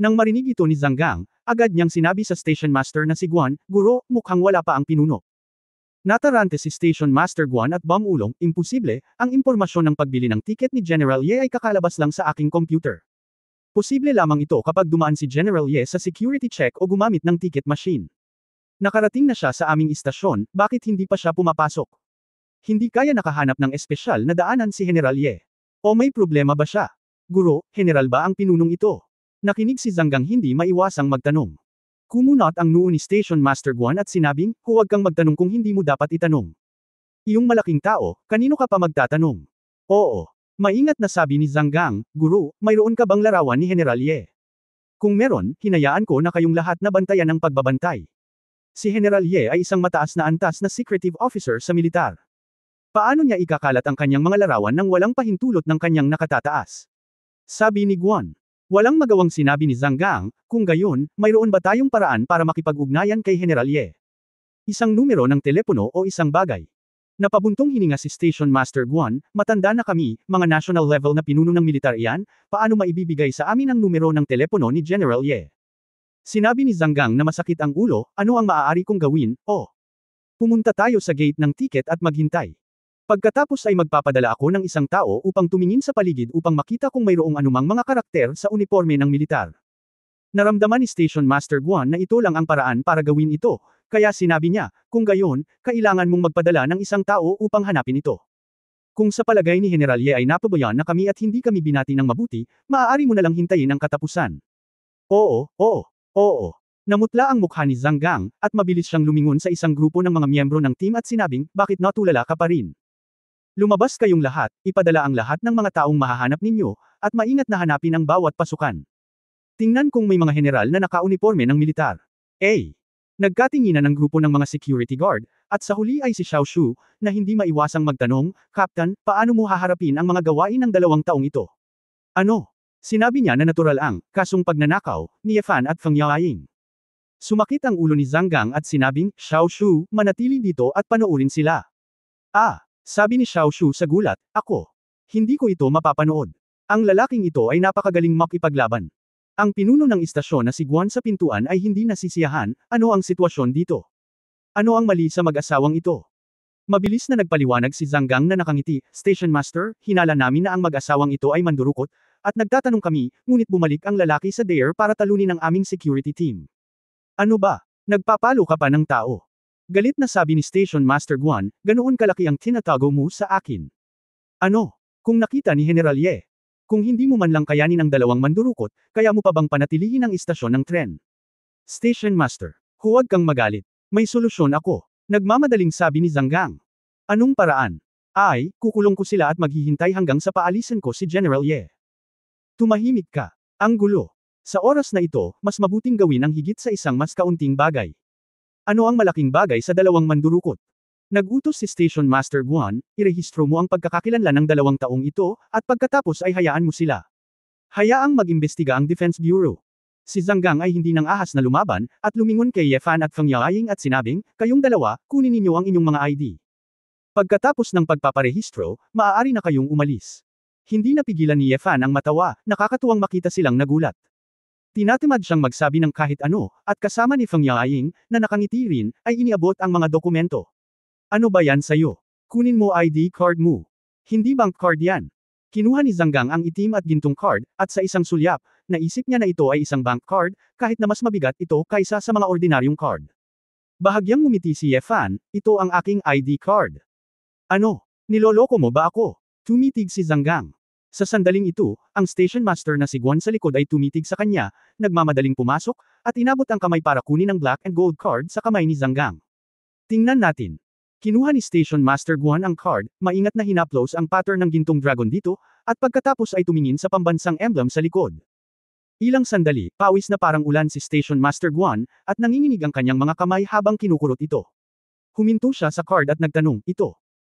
Nang marinig ito ni Zhang Gang, agad niyang sinabi sa station master na si Guan, Guro, mukhang wala pa ang pinuno. Natarante si station master Guan at Bang Ulong, imposible, ang impormasyon ng pagbili ng tiket ni General Ye ay kakalabas lang sa aking computer. Posible lamang ito kapag dumaan si General Ye sa security check o gumamit ng ticket machine. Nakarating na siya sa aming istasyon, bakit hindi pa siya pumapasok? Hindi kaya nakahanap ng espesyal na daanan si General Ye. O may problema ba siya? Guro, general ba ang pinunong ito? Nakinig si Zhang Gang hindi maiwasang magtanong. Kumunot ang noo ni Station Master Guan at sinabing, huwag kang magtanong kung hindi mo dapat itanong. Iyong malaking tao, kanino ka pa magtatanong? Oo. Maingat na sabi ni Zhang Gang, Guro, mayroon ka bang larawan ni General Ye? Kung meron, hinayaan ko na kayong lahat na bantayan ng pagbabantay. Si General Ye ay isang mataas na antas na secretive officer sa militar. Paano niya ikakalat ang kanyang mga larawan nang walang pahintulot ng kanyang nakatataas? Sabi ni Guan. Walang magawang sinabi ni Zhang Gang, kung gayon, mayroon ba tayong paraan para makipag-ugnayan kay General Ye? Isang numero ng telepono o isang bagay? Napabuntong hininga si Station Master Guan, matanda na kami, mga national level na pinuno ng militar iyan, paano maibibigay sa amin ang numero ng telepono ni General Ye? Sinabi ni Zhang Gang na masakit ang ulo, ano ang maaari kong gawin, pumunta tayo sa gate ng tiket at maghintay. Pagkatapos ay magpapadala ako ng isang tao upang tumingin sa paligid upang makita kung mayroong anumang mga karakter sa uniforme ng militar. Naramdaman ni Station Master Guan na ito lang ang paraan para gawin ito, kaya sinabi niya, kung gayon, kailangan mong magpadala ng isang tao upang hanapin ito. Kung sa palagay ni General Ye ay napabayaan na kami at hindi kami binati ng mabuti, maaari mo na lang hintayin ang katapusan. Oo. Namutla ang mukha ni Zhang Gang, at mabilis siyang lumingon sa isang grupo ng mga miyembro ng team at sinabing, bakit natulala ka pa rin? Lumabas kayong lahat, ipadala ang lahat ng mga taong mahahanap ninyo, at maingat na hanapin ang bawat pasukan. Tingnan kung may mga general na nakauniforme ng militar. Nagkatinginan ng grupo ng mga security guard, at sa huli ay si Xiao Shu, na hindi maiwasang magtanong, Captain, paano mo haharapin ang mga gawain ng 2 taong ito? Ano? Sinabi niya na natural ang, kasong pagnanakaw, ni Ye Fan at Feng Yaoying. Sumakit ang ulo ni Zhang Gang at sinabing, Xiao Shu, manatili dito at panoorin sila. Sabi ni Xiao Shu sa gulat, ako. Hindi ko ito mapapanood. Ang lalaking ito ay napakagaling makipaglaban. Ang pinuno ng istasyon na si Guan sa pintuan ay hindi nasisiyahan, ano ang sitwasyon dito? Ano ang mali sa mag-asawang ito? Mabilis na nagpaliwanag si Zhang Gang na nakangiti, Station Master, hinala namin na ang mag-asawang ito ay mandurukot, at nagtatanong kami, ngunit bumalik ang lalaki sa dare para talunin ang aming security team. Ano ba? Nagpapalo ka pa ng tao. Galit na sabi ni Station Master Guan, ganoon kalaki ang tinatago mo sa akin. Ano? Kung nakita ni General Ye. Kung hindi mo man lang kayanin ang 2 mandurukot, kaya mo pa bang panatilihin ang istasyon ng tren? Station Master, huwag kang magalit. May solusyon ako. Nagmamadaling sabi ni Zhang Gang. Anong paraan? Kukulong ko sila at maghihintay hanggang sa paalisan ko si General Ye. Tumahimik ka. Ang gulo. Sa oras na ito, mas mabuting gawin ang higit sa isang mas kaunting bagay. Ano ang malaking bagay sa dalawang mandurukot? Nag-utos si Station Master Guan, irehistro mo ang pagkakakilanlan ng 2 taong ito, at pagkatapos ay hayaan mo sila. Hayaang mag-imbestiga ang Defense Bureau. Si Zhang Gang ay hindi nang ahas na lumaban, at lumingon kay Ye Fan at Feng Yaoying at sinabing, kayong dalawa, kunin ninyo ang inyong mga ID. Pagkatapos ng pagpaparehistro, maaari na kayong umalis. Hindi napigilan ni Ye Fan ang matawa, nakakatuwang makita silang nagulat. Tinatamad siyang magsabi ng kahit ano, at kasama ni Feng Yaoying, na nakangiti rin, ay iniabot ang mga dokumento. Ano ba yan sa'yo? Kunin mo ID card mo. Hindi bank card yan. Kinuha ni Zhang Gang ang itim at gintong card, at sa isang sulyap, naisip niya na ito ay isang bank card, kahit na mas mabigat ito kaysa sa mga ordinaryong card. Bahagyang ngumiti si Ye Fan, ito ang aking ID card. Ano? Niloloko mo ba ako? Tumitig si Zhang Gang. Sa sandaling ito, ang station master na si Guan sa likod ay tumitig sa kanya, nagmamadaling pumasok, at inabot ang kamay para kunin ang black and gold card sa kamay ni Zhang Gang. Tingnan natin. Kinuha ni Station Master Guan ang card, maingat na hinaplos ang pattern ng gintong dragon dito, at pagkatapos ay tumingin sa pambansang emblem sa likod. Ilang sandali, pawis na parang ulan si Station Master Guan, at nanginginig ang kanyang mga kamay habang kinukurot ito. Huminto siya sa card at nagtanong,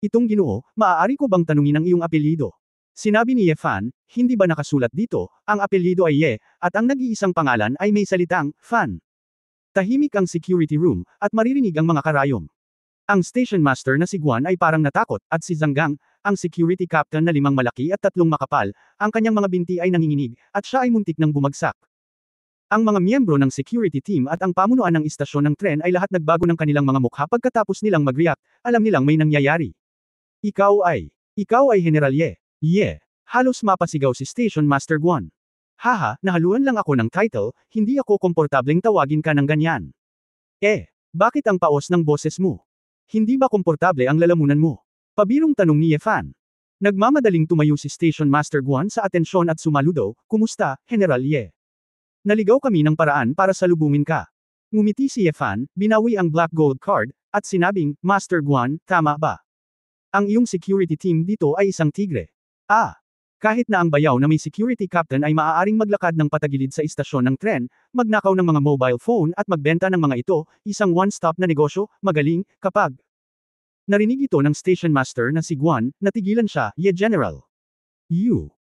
Itong Ginoo, maaari ko bang tanungin ang iyong apelyido? Sinabi ni Ye Fan, hindi ba nakasulat dito, ang apelyido ay Ye, at ang nag-iisang pangalan ay may salitang, Fan. Tahimik ang security room, at maririnig ang mga karayom. Ang station master na si Guan ay parang natakot, at si Zhang Gang, ang security captain na 5 malaki at 3 makapal, ang kanyang mga binti ay nanginginig, at siya ay muntik nang bumagsak. Ang mga miyembro ng security team at ang pamunuan ng istasyon ng tren ay lahat nagbago ng kanilang mga mukha pagkatapos nilang mag-react, alam nilang may nangyayari. Ikaw ay General Ye. Ye. Halos mapasigaw si Station Master Guan. Haha, nahaluan lang ako ng title, hindi ako komportableng tawagin ka ng ganyan. Bakit ang paos ng boses mo? Hindi ba komportable ang lalamunan mo? Pabirong tanong ni Ye Fan. Nagmamadaling tumayo si Station Master Guan sa atensyon at sumaludo, kumusta, General Ye? Naligaw kami ng paraan para salubungin ka. Ngumiti si Ye Fan, binawi ang black gold card, at sinabing, Master Guan, tama ba? Ang iyong security team dito ay isang tigre. Kahit na ang bayaw na may security captain ay maaaring maglakad ng patagilid sa istasyon ng tren, magnakaw ng mga mobile phone at magbenta ng mga ito, isang one-stop na negosyo, magaling, kapag. Narinig ito ng station master na si Guan, natigilan siya, Ye General.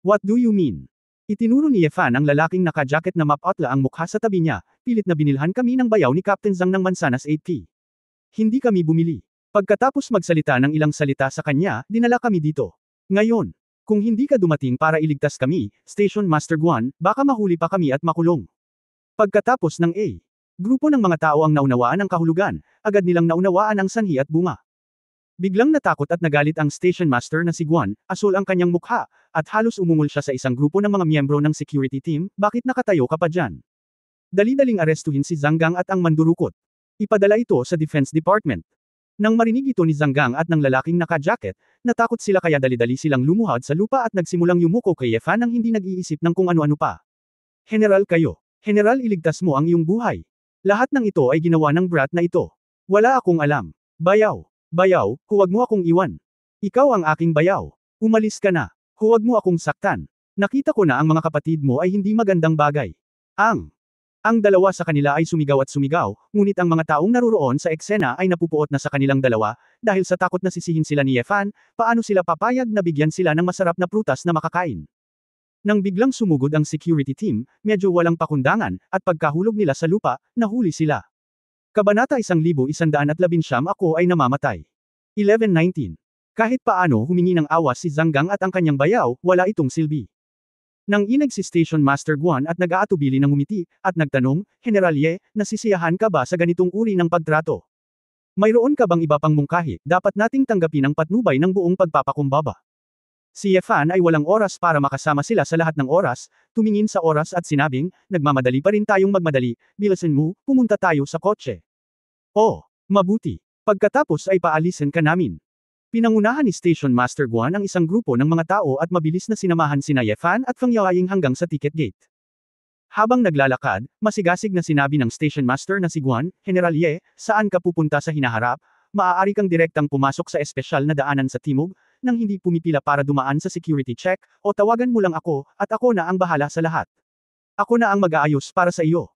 What do you mean? Itinuro ni Ye Fan ang lalaking naka-jacket na mapatla ang mukha sa tabi niya, pilit na binilhan kami ng bayaw ni Captain Zhang ng Mansanas 8P. Hindi kami bumili. Pagkatapos magsalita ng ilang salita sa kanya, dinala kami dito. Ngayon, kung hindi ka dumating para iligtas kami, Station Master Guan, baka mahuli pa kami at makulong. Pagkatapos ng grupo ng mga tao ang naunawaan ang kahulugan, agad nilang naunawaan ang sanhi at bunga. Biglang natakot at nagalit ang Station Master na si Guan, asul ang kanyang mukha, at halos umungol siya sa isang grupo ng mga miyembro ng security team, bakit nakatayo ka pa dyan? Dali-daling arestuhin si Zhang Gang at ang mandurukot. Ipadala ito sa Defense Department. Nang marinig ito ni Zhang Gang at ng lalaking naka-jacket, natakot sila kaya dali-dali silang lumuhad sa lupa at nagsimulang yumuko kay Ye Fan nang hindi nag-iisip ng kung ano-ano pa. General kayo. General, iligtas mo ang iyong buhay. Lahat ng ito ay ginawa ng brat na ito. Wala akong alam. Bayaw, huwag mo akong iwan. Ikaw ang aking bayaw. Umalis ka na. Huwag mo akong saktan. Nakita ko na ang mga kapatid mo ay hindi magandang bagay. Ang dalawa sa kanila ay sumigaw at sumigaw, ngunit ang mga taong naruroon sa eksena ay napupuot na sa kanilang dalawa, dahil sa takot na sisihin sila ni Ye Fan, paano sila papayag na bigyan sila ng masarap na prutas na makakain. Nang biglang sumugod ang security team, medyo walang pakundangan, at pagkahulog nila sa lupa, nahuli sila. Kabanata 1119 Ako ay namamatay. 1119. Kahit paano humingi ng awas si Zhang Gang at ang kanyang bayaw, wala itong silbi. Nang inag si Station Master Guan at nag-aatubili ng ngumiti, at nagtanong, General Ye, nasisiyahan ka ba sa ganitong uri ng pagtrato? Mayroon ka bang iba pang mungkahi, dapat nating tanggapin ang patnubay ng buong pagpapakumbaba. Si Ye Fan ay walang oras para makasama sila sa lahat ng oras, tumingin sa oras at sinabing, nagmamadali pa rin tayong magmadali, bilisan mo, pumunta tayo sa kotse. Mabuti. Pagkatapos ay paalisin ka namin. Pinangunahan ni Station Master Guan ang isang grupo ng mga tao at mabilis na sinamahan sina Ye Fan at Feng Yaoying hanggang sa ticket gate. Habang naglalakad, masigasig na sinabi ng Station Master na si Guan, General Ye, saan ka pupunta sa hinaharap? Maaari kang direktang pumasok sa espesyal na daanan sa timog, nang hindi pumipila para dumaan sa security check, o tawagan mo lang ako, at ako na ang bahala sa lahat. Ako na ang mag-aayos para sa iyo.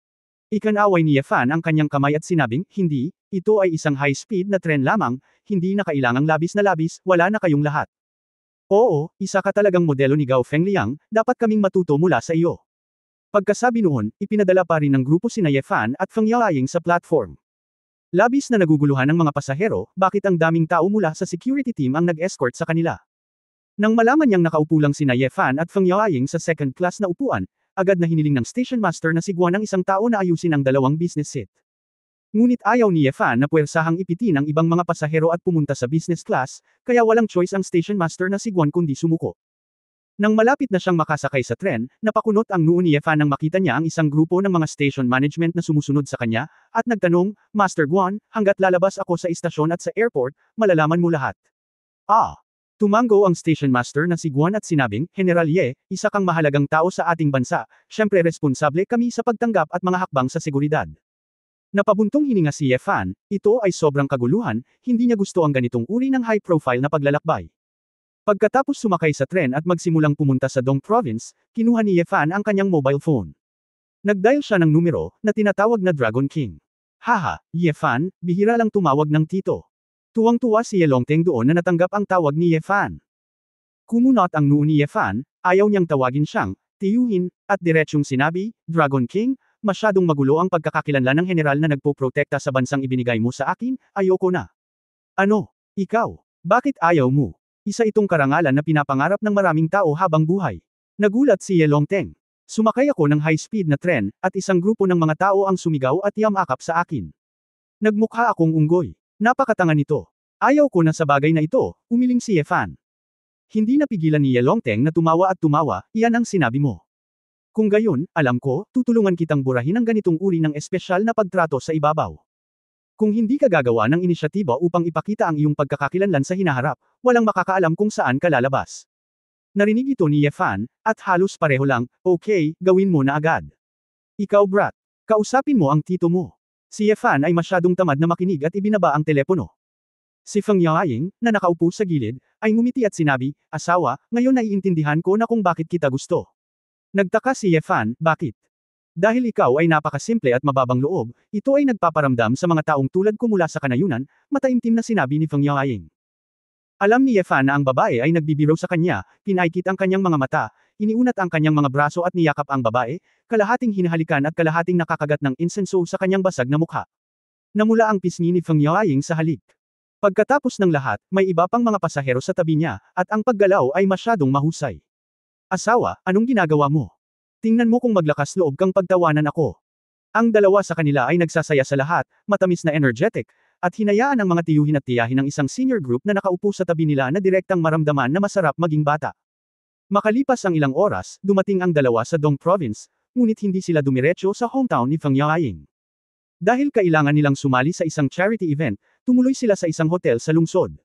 Ikinaway ni Yefan ang kanyang kamay at sinabing, hindi, ito ay isang high-speed na tren lamang, hindi na kailangang labis, wala na kayong lahat. Oo, isa ka talagang modelo ni Gao Fengliang, dapat kaming matuto mula sa iyo. Pagkasabi noon, ipinadala pa rin ng grupo sina Yefan at Feng Yaoying sa platform. Labis na naguguluhan ng mga pasahero, bakit ang daming tao mula sa security team ang nag-escort sa kanila. Nang malaman niyang nakaupo lang sina Yefan at Feng Yaoying sa second class na upuan, agad na hiniling ng station master na si Guan ng isang tao na ayusin ang dalawang business seat. Ngunit ayaw ni Yefan na puwersahang ipitin ang ibang mga pasahero at pumunta sa business class, kaya walang choice ang station master na si Guan kundi sumuko. Nang malapit na siyang makasakay sa tren, napakunot ang noo ni Yefan nang makita niya ang isang grupo ng mga station management na sumusunod sa kanya, at nagtanong, Master Guan, hanggat lalabas ako sa istasyon at sa airport, malalaman mo lahat. Tumango ang station master na si Guan at sinabing, General Ye, isa kang mahalagang tao sa ating bansa, syempre responsable kami sa pagtanggap at mga hakbang sa seguridad. Napabuntong hininga si Yefan, ito ay sobrang kaguluhan, hindi niya gusto ang ganitong uri ng high-profile na paglalakbay. Pagkatapos sumakay sa tren at magsimulang pumunta sa Dong Province, kinuha ni Yefan ang kanyang mobile phone. Nagdial siya ng numero, na tinatawag na Dragon King. Haha, Yefan, bihira lang tumawag ng tito. Tuwang-tuwa si Ye Longteng doon na natanggap ang tawag ni Yefan. Kumunot ang noo ni Yefan, ayaw niyang tawagin siyang, tiyuhin, at diretsyong sinabi, Dragon King, masyadong magulo ang pagkakakilanlan ng general na nagpoprotekta sa bansang ibinigay mo sa akin, ayoko na. Ano? Ikaw? Bakit ayaw mo? Isa itong karangalan na pinapangarap ng maraming tao habang buhay. Nagulat si Ye Longteng. Sumakay ako ng high-speed na tren, at isang grupo ng mga tao ang sumigaw at yamakap sa akin. Nagmukha akong unggoy. Napakatanga nito. Ayaw ko na sa bagay na ito, umiling si Yefan. Hindi napigilan ni Ye Longteng na tumawa at tumawa, iyan ang sinabi mo. Kung gayon, alam ko, tutulungan kitang burahin ang ganitong uri ng espesyal na pagtrato sa ibabaw. Kung hindi ka gagawa ng inisyatiba upang ipakita ang iyong pagkakakilanlan sa hinaharap, walang makakaalam kung saan ka lalabas. Narinig ito ni Yefan, at halos pareho lang, okay, gawin mo na agad. Ikaw brat, kausapin mo ang tito mo. Si Yefan ay masyadong tamad na makinig at ibinaba ang telepono. Si Feng Yaoying, na nakaupo sa gilid, ay ngumiti at sinabi, asawa, ngayon naiintindihan ko na kung bakit kita gusto. Nagtaka si Yefan, bakit? Dahil ikaw ay napakasimple at mababang loob, ito ay nagpaparamdam sa mga taong tulad ko mula sa kanayunan, mataimtim na sinabi ni Feng Yaoying. Alam ni Yefan na ang babae ay nagbibiro sa kanya, pinaikit ang kanyang mga mata, iniunat ang kanyang mga braso at niyakap ang babae, kalahating hinahalikan at kalahating nakakagat ng insenso sa kanyang basag na mukha. Namula ang pisngi ni Feng Yaoying sa halik. Pagkatapos ng lahat, may iba pang mga pasahero sa tabi niya, at ang paggalaw ay masyadong mahusay. Asawa, anong ginagawa mo? Tingnan mo kung maglakas loob kang pagtawanan ako. Ang dalawa sa kanila ay nagsasaya sa lahat, matamis na energetic, at hinayaan ang mga tiyuhin at tiyahin ng isang senior group na nakaupo sa tabi nila na direktang maramdaman na masarap maging bata. Makalipas ang ilang oras, dumating ang dalawa sa Dong Province, ngunit hindi sila dumiretso sa hometown ni Feng Yaoying. Dahil kailangan nilang sumali sa isang charity event, tumuloy sila sa isang hotel sa lungsod.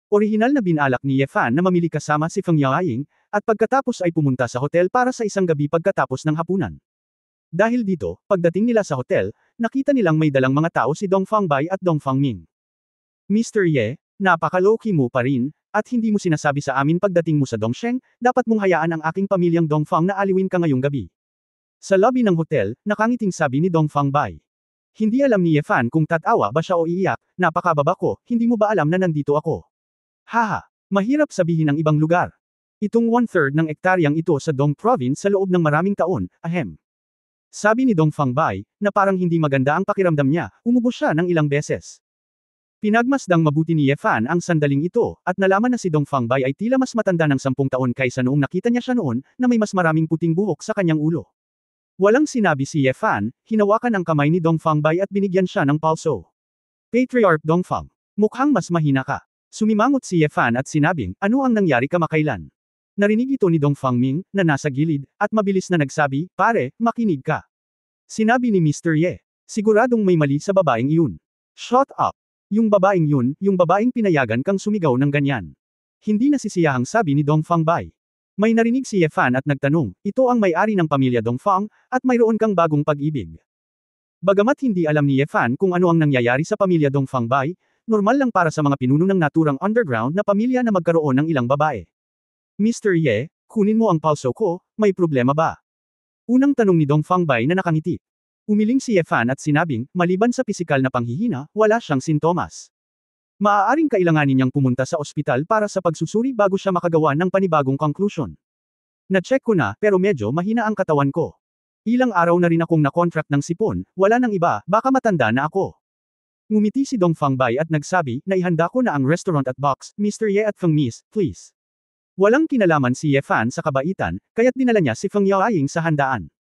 Orihinal na binalak ni Yefan na mamili kasama si Feng Yaoying, at pagkatapos ay pumunta sa hotel para sa isang gabi pagkatapos ng hapunan. Dahil dito, pagdating nila sa hotel, nakita nilang may dalang mga tao si Dong Fangbai at Dong Fangming. Mr. Ye, napaka-low-key mo pa rin, at hindi mo sinasabi sa amin pagdating mo sa Dongsheng, dapat mong hayaan ang aking pamilyang Dongfang na aliwin ka ngayong gabi. Sa lobby ng hotel, nakangiting sabi ni Dong Fangbai. Hindi alam ni Yefan kung tatawa ba siya o iiyak, napakababa ko, hindi mo ba alam na nandito ako? Haha, mahirap sabihin ang ibang lugar. Itong 1/3 ng ektaryang ito sa Dong Province sa loob ng maraming taon, ahem. Sabi ni Dong Fangbai, na parang hindi maganda ang pakiramdam niya, umubos siya ng ilang beses. Pinagmasdang mabuti ni Yefan ang sandaling ito, at nalaman na si Dong Fangbai ay tila mas matanda ng 10 taon kaysa noong nakita niya siya noon, na may mas maraming puting buhok sa kanyang ulo. Walang sinabi si Yefan, hinawakan ang kamay ni Dong Fangbai at binigyan siya ng palso. Patriarch Dongfang, mukhang mas mahina ka. Sumimangot si Yefan at sinabing, ano ang nangyari kamakailan? Narinig ito ni Dong Fangming, na nasa gilid, at mabilis na nagsabi, pare, makinig ka. Sinabi ni Mr. Ye, siguradong may mali sa babaeng iyon. Shut up! Yung babaeng yun, yung babaeng pinayagan kang sumigaw ng ganyan. Hindi nasisiyahang sabi ni Dong Fangbai. May narinig si Yefan at nagtanong, ito ang may-ari ng pamilya Dongfang, at mayroon kang bagong pag-ibig. Bagamat hindi alam ni Yefan kung ano ang nangyayari sa pamilya Dongfangbai, normal lang para sa mga pinuno ng naturang underground na pamilya na magkaroon ng ilang babae. Mr. Ye, kunin mo ang palso ko, may problema ba? Unang tanong ni Dong Fangbai na nakangiti. Umiling si Yefan at sinabing, maliban sa pisikal na panghihina, wala siyang sintomas. Maaaring kailanganin niyang pumunta sa ospital para sa pagsusuri bago siya makagawa ng panibagong conclusion. Na-check ko na, pero medyo mahina ang katawan ko. Ilang araw na rin akong na-contract ng sipon, wala nang iba, baka matanda na ako. Ngumiti si Dong Fangbay at nagsabi, na ihanda ko na ang restaurant at box, Mr. Ye at Feng Miss, please. Walang kinalaman si Ye Fan sa kabaitan, kaya't dinala niya si Feng Yaoying sa handaan.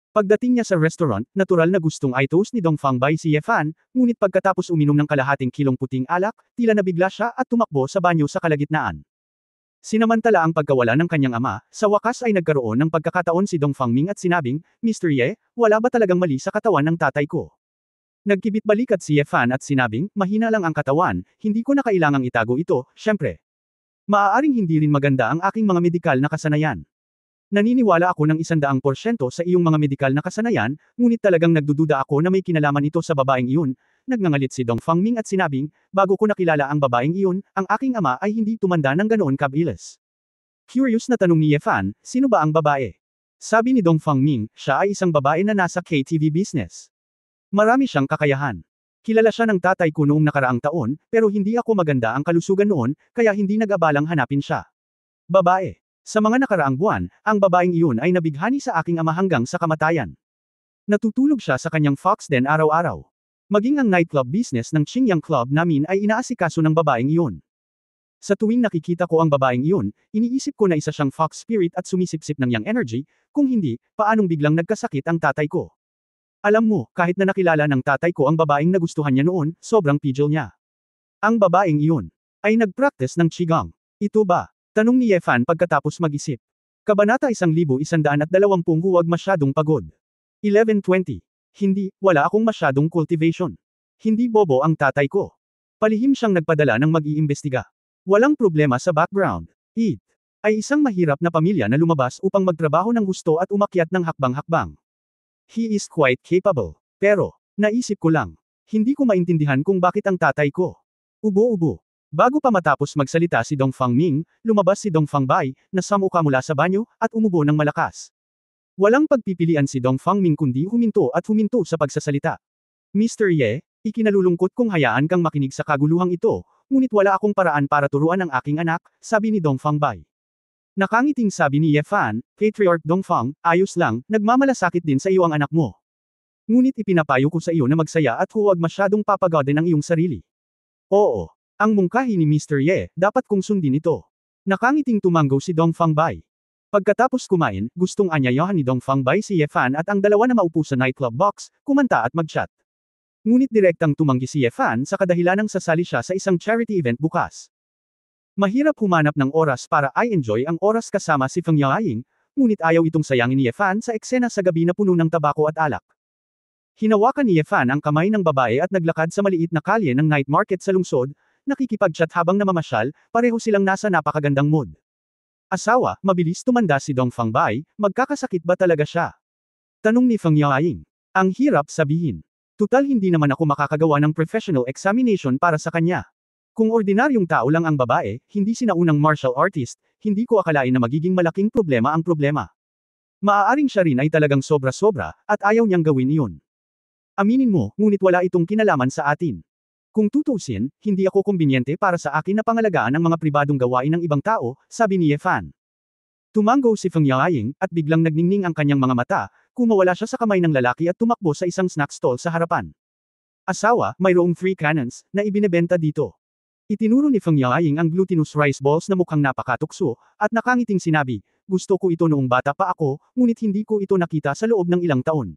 Pagdating niya sa restaurant, natural na gustong i-toast ni Dong Fangbay si Ye Fan, ngunit pagkatapos uminom ng kalahating kilong puting alak, tila nabigla siya at tumakbo sa banyo sa kalagitnaan. Sinamantala ang pagkawala ng kanyang ama, sa wakas ay nagkaroon ng pagkakataon si Dong Fangming at sinabing, Mr. Ye, wala ba talagang mali sa katawan ng tatay ko? Nagkibit balikat si Ye Fan at sinabing, mahina lang ang katawan, hindi ko na kailangang itago ito, syempre. Maaaring hindi rin maganda ang aking mga medikal na kasanayan. Naniniwala ako ng 100% sa iyong mga medikal na kasanayan, ngunit talagang nagdududa ako na may kinalaman ito sa babaeng iyon. Nagngangalit si Dong Fangming at sinabing, bago ko nakilala ang babaeng iyon, ang aking ama ay hindi tumanda ng ganoon kabilis. Curious na tanong ni Ye Fan, sino ba ang babae? Sabi ni Dong Fangming, siya ay isang babae na nasa KTV business. Marami siyang kakayahan. Kilala siya ng tatay ko noong nakaraang taon, pero hindi ako maganda ang kalusugan noon, kaya hindi nag-abalang hanapin siya. Babae. Sa mga nakaraang buwan, ang babaeng iyon ay nabighani sa aking ama hanggang sa kamatayan. Natutulog siya sa kanyang Fox Den araw-araw. Maging ang nightclub business ng Qingyang Club namin ay inaasikaso ng babaeng iyon. Sa tuwing nakikita ko ang babaeng iyon, iniisip ko na isa siyang fox spirit at sumisipsip ng yang energy, kung hindi, paanong biglang nagkasakit ang tatay ko. Alam mo, kahit na nakilala ng tatay ko ang babaeng nagustuhan niya noon, sobrang pijil niya. Ang babaeng iyon ay nag-practice ng Qigong. Ito ba? Tanong ni Ye Fan pagkatapos mag-isip. Kabanata 1120 huwag masyadong pagod. 1120. Hindi, wala akong masyadong cultivation. Hindi bobo ang tatay ko. Palihim siyang nagpadala ng mag-iimbestiga. Walang problema sa background. It ay isang mahirap na pamilya na lumabas upang magtrabaho ng gusto at umakyat ng hakbang-hakbang. He is quite capable. Pero, naisip ko lang, hindi ko maintindihan kung bakit ang tatay ko. Ubo-ubo. Bago pa matapos magsalita si Dong Fangming, lumabas si Dong Fangbay, na samuka mula sa banyo, at umubo ng malakas. Walang pagpipilian si Dong Fangming kundi huminto at huminto sa pagsasalita. Mr. Ye, ikinalulungkot kong hayaan kang makinig sa kaguluhang ito, ngunit wala akong paraan para turuan ang aking anak, sabi ni Dong Fangbay. Nakangiting sabi ni Ye Fan, Patriarch Dong Fang, ayos lang, nagmamalasakit din sa iyo ang anak mo. Ngunit ipinapayo ko sa iyo na magsaya at huwag masyadong papagodin ang iyong sarili. Oo. Ang mungkahi ni Mr. Ye, dapat kong sundin ito. Nakangiting tumanggo si Dong Fangbay. Pagkatapos kumain, gustong anyayahan ni Dong Fangbay si Ye Fan at ang dalawa na maupo sa nightclub box, kumanta at mag-chat. Ngunit direktang tumanggi si Ye Fan sa kadahilanang sasali siya sa isang charity event bukas. Mahirap humanap ng oras para i-enjoy ang oras kasama si Feng Yaoying, ngunit ayaw itong sayangin ni Ye Fan sa eksena sa gabi na puno ng tabako at alak. Hinawakan ni Ye Fan ang kamay ng babae at naglakad sa maliit na kalye ng night market sa lungsod, nakikipag-chat habang namamasyal, pareho silang nasa napakagandang mood. Asawa, mabilis tumanda si Dong Fangbay, magkakasakit ba talaga siya? Tanong ni Feng Yaoying. Ang hirap sabihin. Tutal hindi naman ako makakagawa ng professional examination para sa kanya. Kung ordinaryong tao lang ang babae, hindi sinaunang martial artist, hindi ko akalain na magiging malaking problema ang problema. Maaaring siya rin ay talagang sobra-sobra, at ayaw niyang gawin iyon. Aminin mo, ngunit wala itong kinalaman sa atin. Kung tutusin, hindi ako kumbinyente para sa akin na pangalagaan ang mga pribadong gawain ng ibang tao, sabi ni Ye Fan. Tumanggo si Feng Yaoying, at biglang nagningning ang kanyang mga mata, kumawala siya sa kamay ng lalaki at tumakbo sa isang snack stall sa harapan. Asawa, mayroong 3 cannons, na ibinebenta dito. Itinuro ni Feng Yaoying ang glutinous rice balls na mukhang napakatukso, at nakangiting sinabi, gusto ko ito noong bata pa ako, ngunit hindi ko ito nakita sa loob ng ilang taon.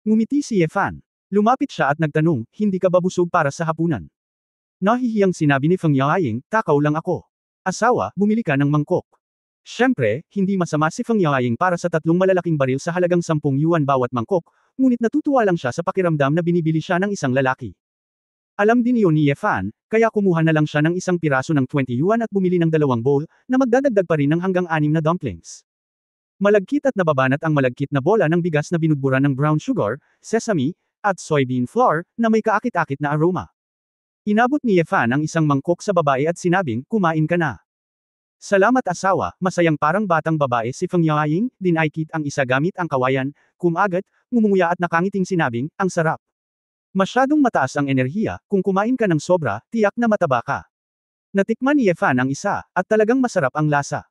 Ngumiti si Ye Fan. Lumapit siya at nagtanong, hindi ka ba busog para sa hapunan? Nahihiyang sinabi ni Feng Yaoying, takaw lang ako. Asawa, bumili ka ng mangkok. Siyempre, hindi masama si Feng Yaoying para sa 3 malalaking baril sa halagang 10 yuan bawat mangkok, ngunit natutuwa lang siya sa pakiramdam na binibili siya ng isang lalaki. Alam din iyon ni Ye Fan, kaya kumuha na lang siya ng isang piraso ng 20 yuan at bumili ng 2 bowl, na magdadagdag pa rin ng hanggang 6 na dumplings. Malagkit at nababanat ang malagkit na bola ng bigas na binudburan ng brown sugar, sesame, at soybean flour, na may kaakit-akit na aroma. Inabot ni Ye Fan ang isang mangkok sa babae at sinabing, kumain ka na. Salamat asawa, masayang parang batang babae si Feng Yaoying, dinaikit ang isa gamit ang kawayan, kumagat, ngumunguya at nakangiting sinabing, ang sarap. Masyadong mataas ang enerhiya, kung kumain ka ng sobra, tiyak na mataba ka. Natikman ni Yefan ang isa, at talagang masarap ang lasa.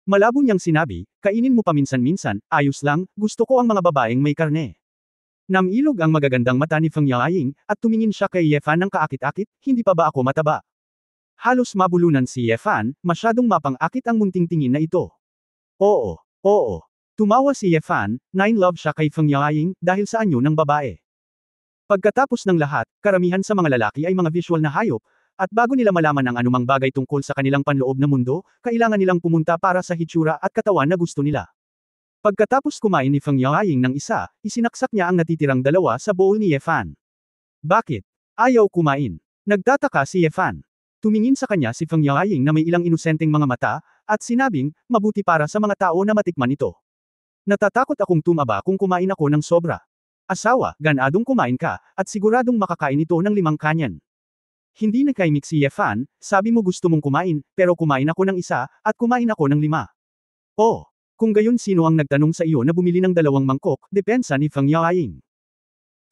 Malabo niyang sinabi, kainin mo paminsan-minsan, ayos lang, gusto ko ang mga babaeng may karne. Namilog ang magagandang mata ni Feng Yaoying, at tumingin siya kay Yefan ng kaakit-akit, hindi pa ba ako mataba? Halos mabulunan si Yefan, masyadong mapang-akit ang munting tingin na ito. Oo, oo. Tumawa si Yefan, nine-love siya kay Feng Yaoying, dahil sa anyo ng babae. Pagkatapos ng lahat, karamihan sa mga lalaki ay mga visual na hayop, at bago nila malaman ang anumang bagay tungkol sa kanilang panloob na mundo, kailangan nilang pumunta para sa hitsura at katawan na gusto nila. Pagkatapos kumain ni Feng Yaoying ng isa, isinaksak niya ang natitirang dalawa sa bowl ni Yefan. Bakit? Ayaw kumain. Nagtataka si Yefan. Tumingin sa kanya si Feng Yaoying na may ilang inosenteng mga mata, at sinabing, mabuti para sa mga tao na matikman ito. Natatakot akong tumaba kung kumain ako ng sobra. Asawa, ganadong kumain ka, at siguradong makakain ito ng 5 kanyan. Hindi nakaimik si Yefan, sabi mo gusto mong kumain, pero kumain ako ng isa, at kumain ako ng 5. Oh, kung gayon sino ang nagtanong sa iyo na bumili ng 2 mangkok, depensa ni Feng Yaoying.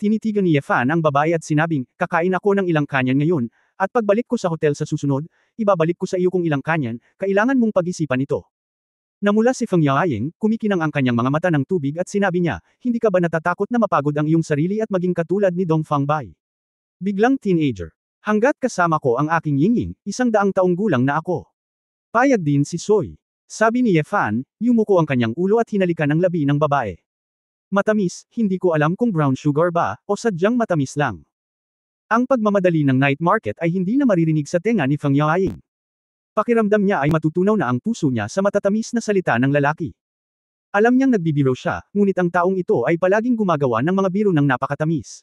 Tinitigan ni Yefan ang babae at sinabing, kakain ako ng ilang kanyan ngayon, at pagbalik ko sa hotel sa susunod, ibabalik ko sa iyo kung ilang kanyan, kailangan mong pag-isipan ito. Namula si Feng Yaoying, kumikinang ang kanyang mga mata ng tubig at sinabi niya, hindi ka ba natatakot na mapagod ang iyong sarili at maging katulad ni Dong Fangbai? Biglang teenager. Hanggat kasama ko ang aking yinging, 100 taong gulang na ako. Payag din si Soy. Sabi ni Yefan, yumuko ang kanyang ulo at hinalikan ang labi ng babae. Matamis, hindi ko alam kung brown sugar ba, o sadyang matamis lang. Ang pagmamadali ng night market ay hindi na maririnig sa tenga ni Feng Yaoying. Pakiramdam niya ay matutunaw na ang puso niya sa matatamis na salita ng lalaki. Alam niyang nagbibiro siya, ngunit ang taong ito ay palaging gumagawa ng mga biro ng napakatamis.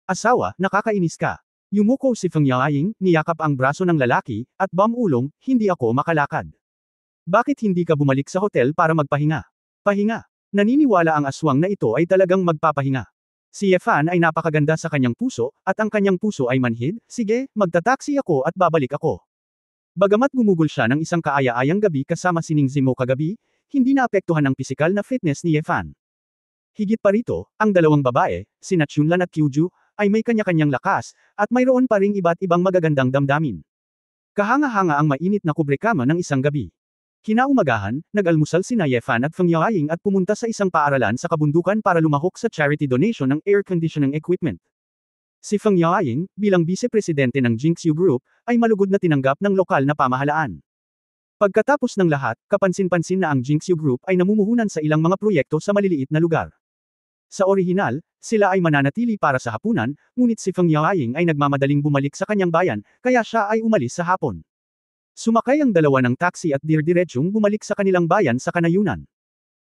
Asawa, nakakainis ka. Yumuko si Feng Yaoying, niyakap ang braso ng lalaki, at bamulong, hindi ako makalakad. Bakit hindi ka bumalik sa hotel para magpahinga? Pahinga. Naniniwala ang aswang na ito ay talagang magpapahinga. Si Yefan ay napakaganda sa kanyang puso, at ang kanyang puso ay manhid, sige, magtataksi ako at babalik ako. Bagamat gumugol siya ng isang kaaya-ayang gabi kasama si Ning Zimo kagabi, hindi naapektuhan ng pisikal na fitness ni Yefan. Higit pa rito, ang 2 babae, sina Chunlan at Kyuju, ay may kanya-kanyang lakas, at mayroon pa ring iba't ibang magagandang damdamin. Kahanga-hanga ang mainit na kubrekama ng isang gabi. Kinaumagahan, nag-almusal sina Yefan at Feng Yaoying at pumunta sa isang paaralan sa kabundukan para lumahok sa charity donation ng air conditioning equipment. Si Feng Yaoying, bilang vice-presidente ng Jinxiu Group, ay malugod na tinanggap ng lokal na pamahalaan. Pagkatapos ng lahat, kapansin-pansin na ang Jinxiu Group ay namumuhunan sa ilang mga proyekto sa maliliit na lugar. Sa orihinal, sila ay mananatili para sa hapunan, ngunit si Feng Yaoying ay nagmamadaling bumalik sa kanyang bayan, kaya siya ay umalis sa hapon. Sumakay ang 2 ng taxi at dir-diretsyong bumalik sa kanilang bayan sa kanayunan.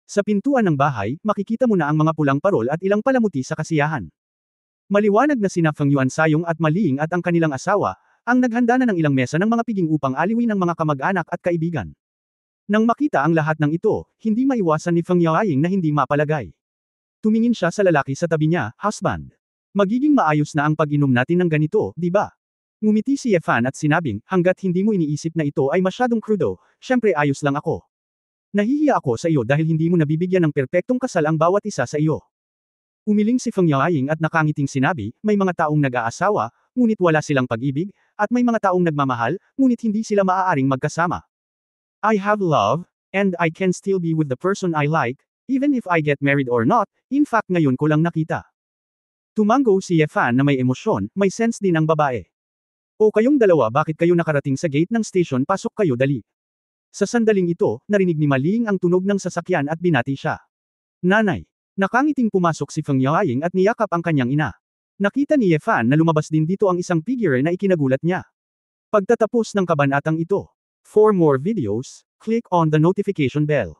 Sa pintuan ng bahay, makikita mo na ang mga pulang parol at ilang palamuti sa kasiyahan. Maliwanag na sina Feng Yuansayong at Maling at ang kanilang asawa, ang naghanda na ng ilang mesa ng mga piging upang aliwin ang mga kamag-anak at kaibigan. Nang makita ang lahat ng ito, hindi maiwasan ni Feng Yaoying na hindi mapalagay. Tumingin siya sa lalaki sa tabi niya, husband. Magiging maayos na ang pag-inom natin ng ganito, di ba? Ngumiti si Yefan at sinabing, hanggat hindi mo iniisip na ito ay masyadong crudo, syempre ayos lang ako. Nahihiya ako sa iyo dahil hindi mo nabibigyan ng perpektong kasal ang bawat isa sa iyo. Umiling si Feng Yaoying at nakangiting sinabi, may mga taong nag-aasawa, ngunit wala silang pag-ibig, at may mga taong nagmamahal, ngunit hindi sila maaaring magkasama. I have love, and I can still be with the person I like, even if I get married or not, in fact ngayon ko lang nakita. Tumango si Yefan na may emosyon, may sense din ang babae. O kayong dalawa bakit kayo nakarating sa gate ng station pasok kayo dali. Sa sandaling ito, narinig ni Maling ang tunog ng sasakyan at binati siya. Nanay. Nakangiting pumasok si Feng Yaoying at niyakap ang kanyang ina. Nakita ni Yefan na lumabas din dito ang isang figure na ikinagulat niya. Pagtatapos ng kabanatang ito. For more videos, click on the notification bell.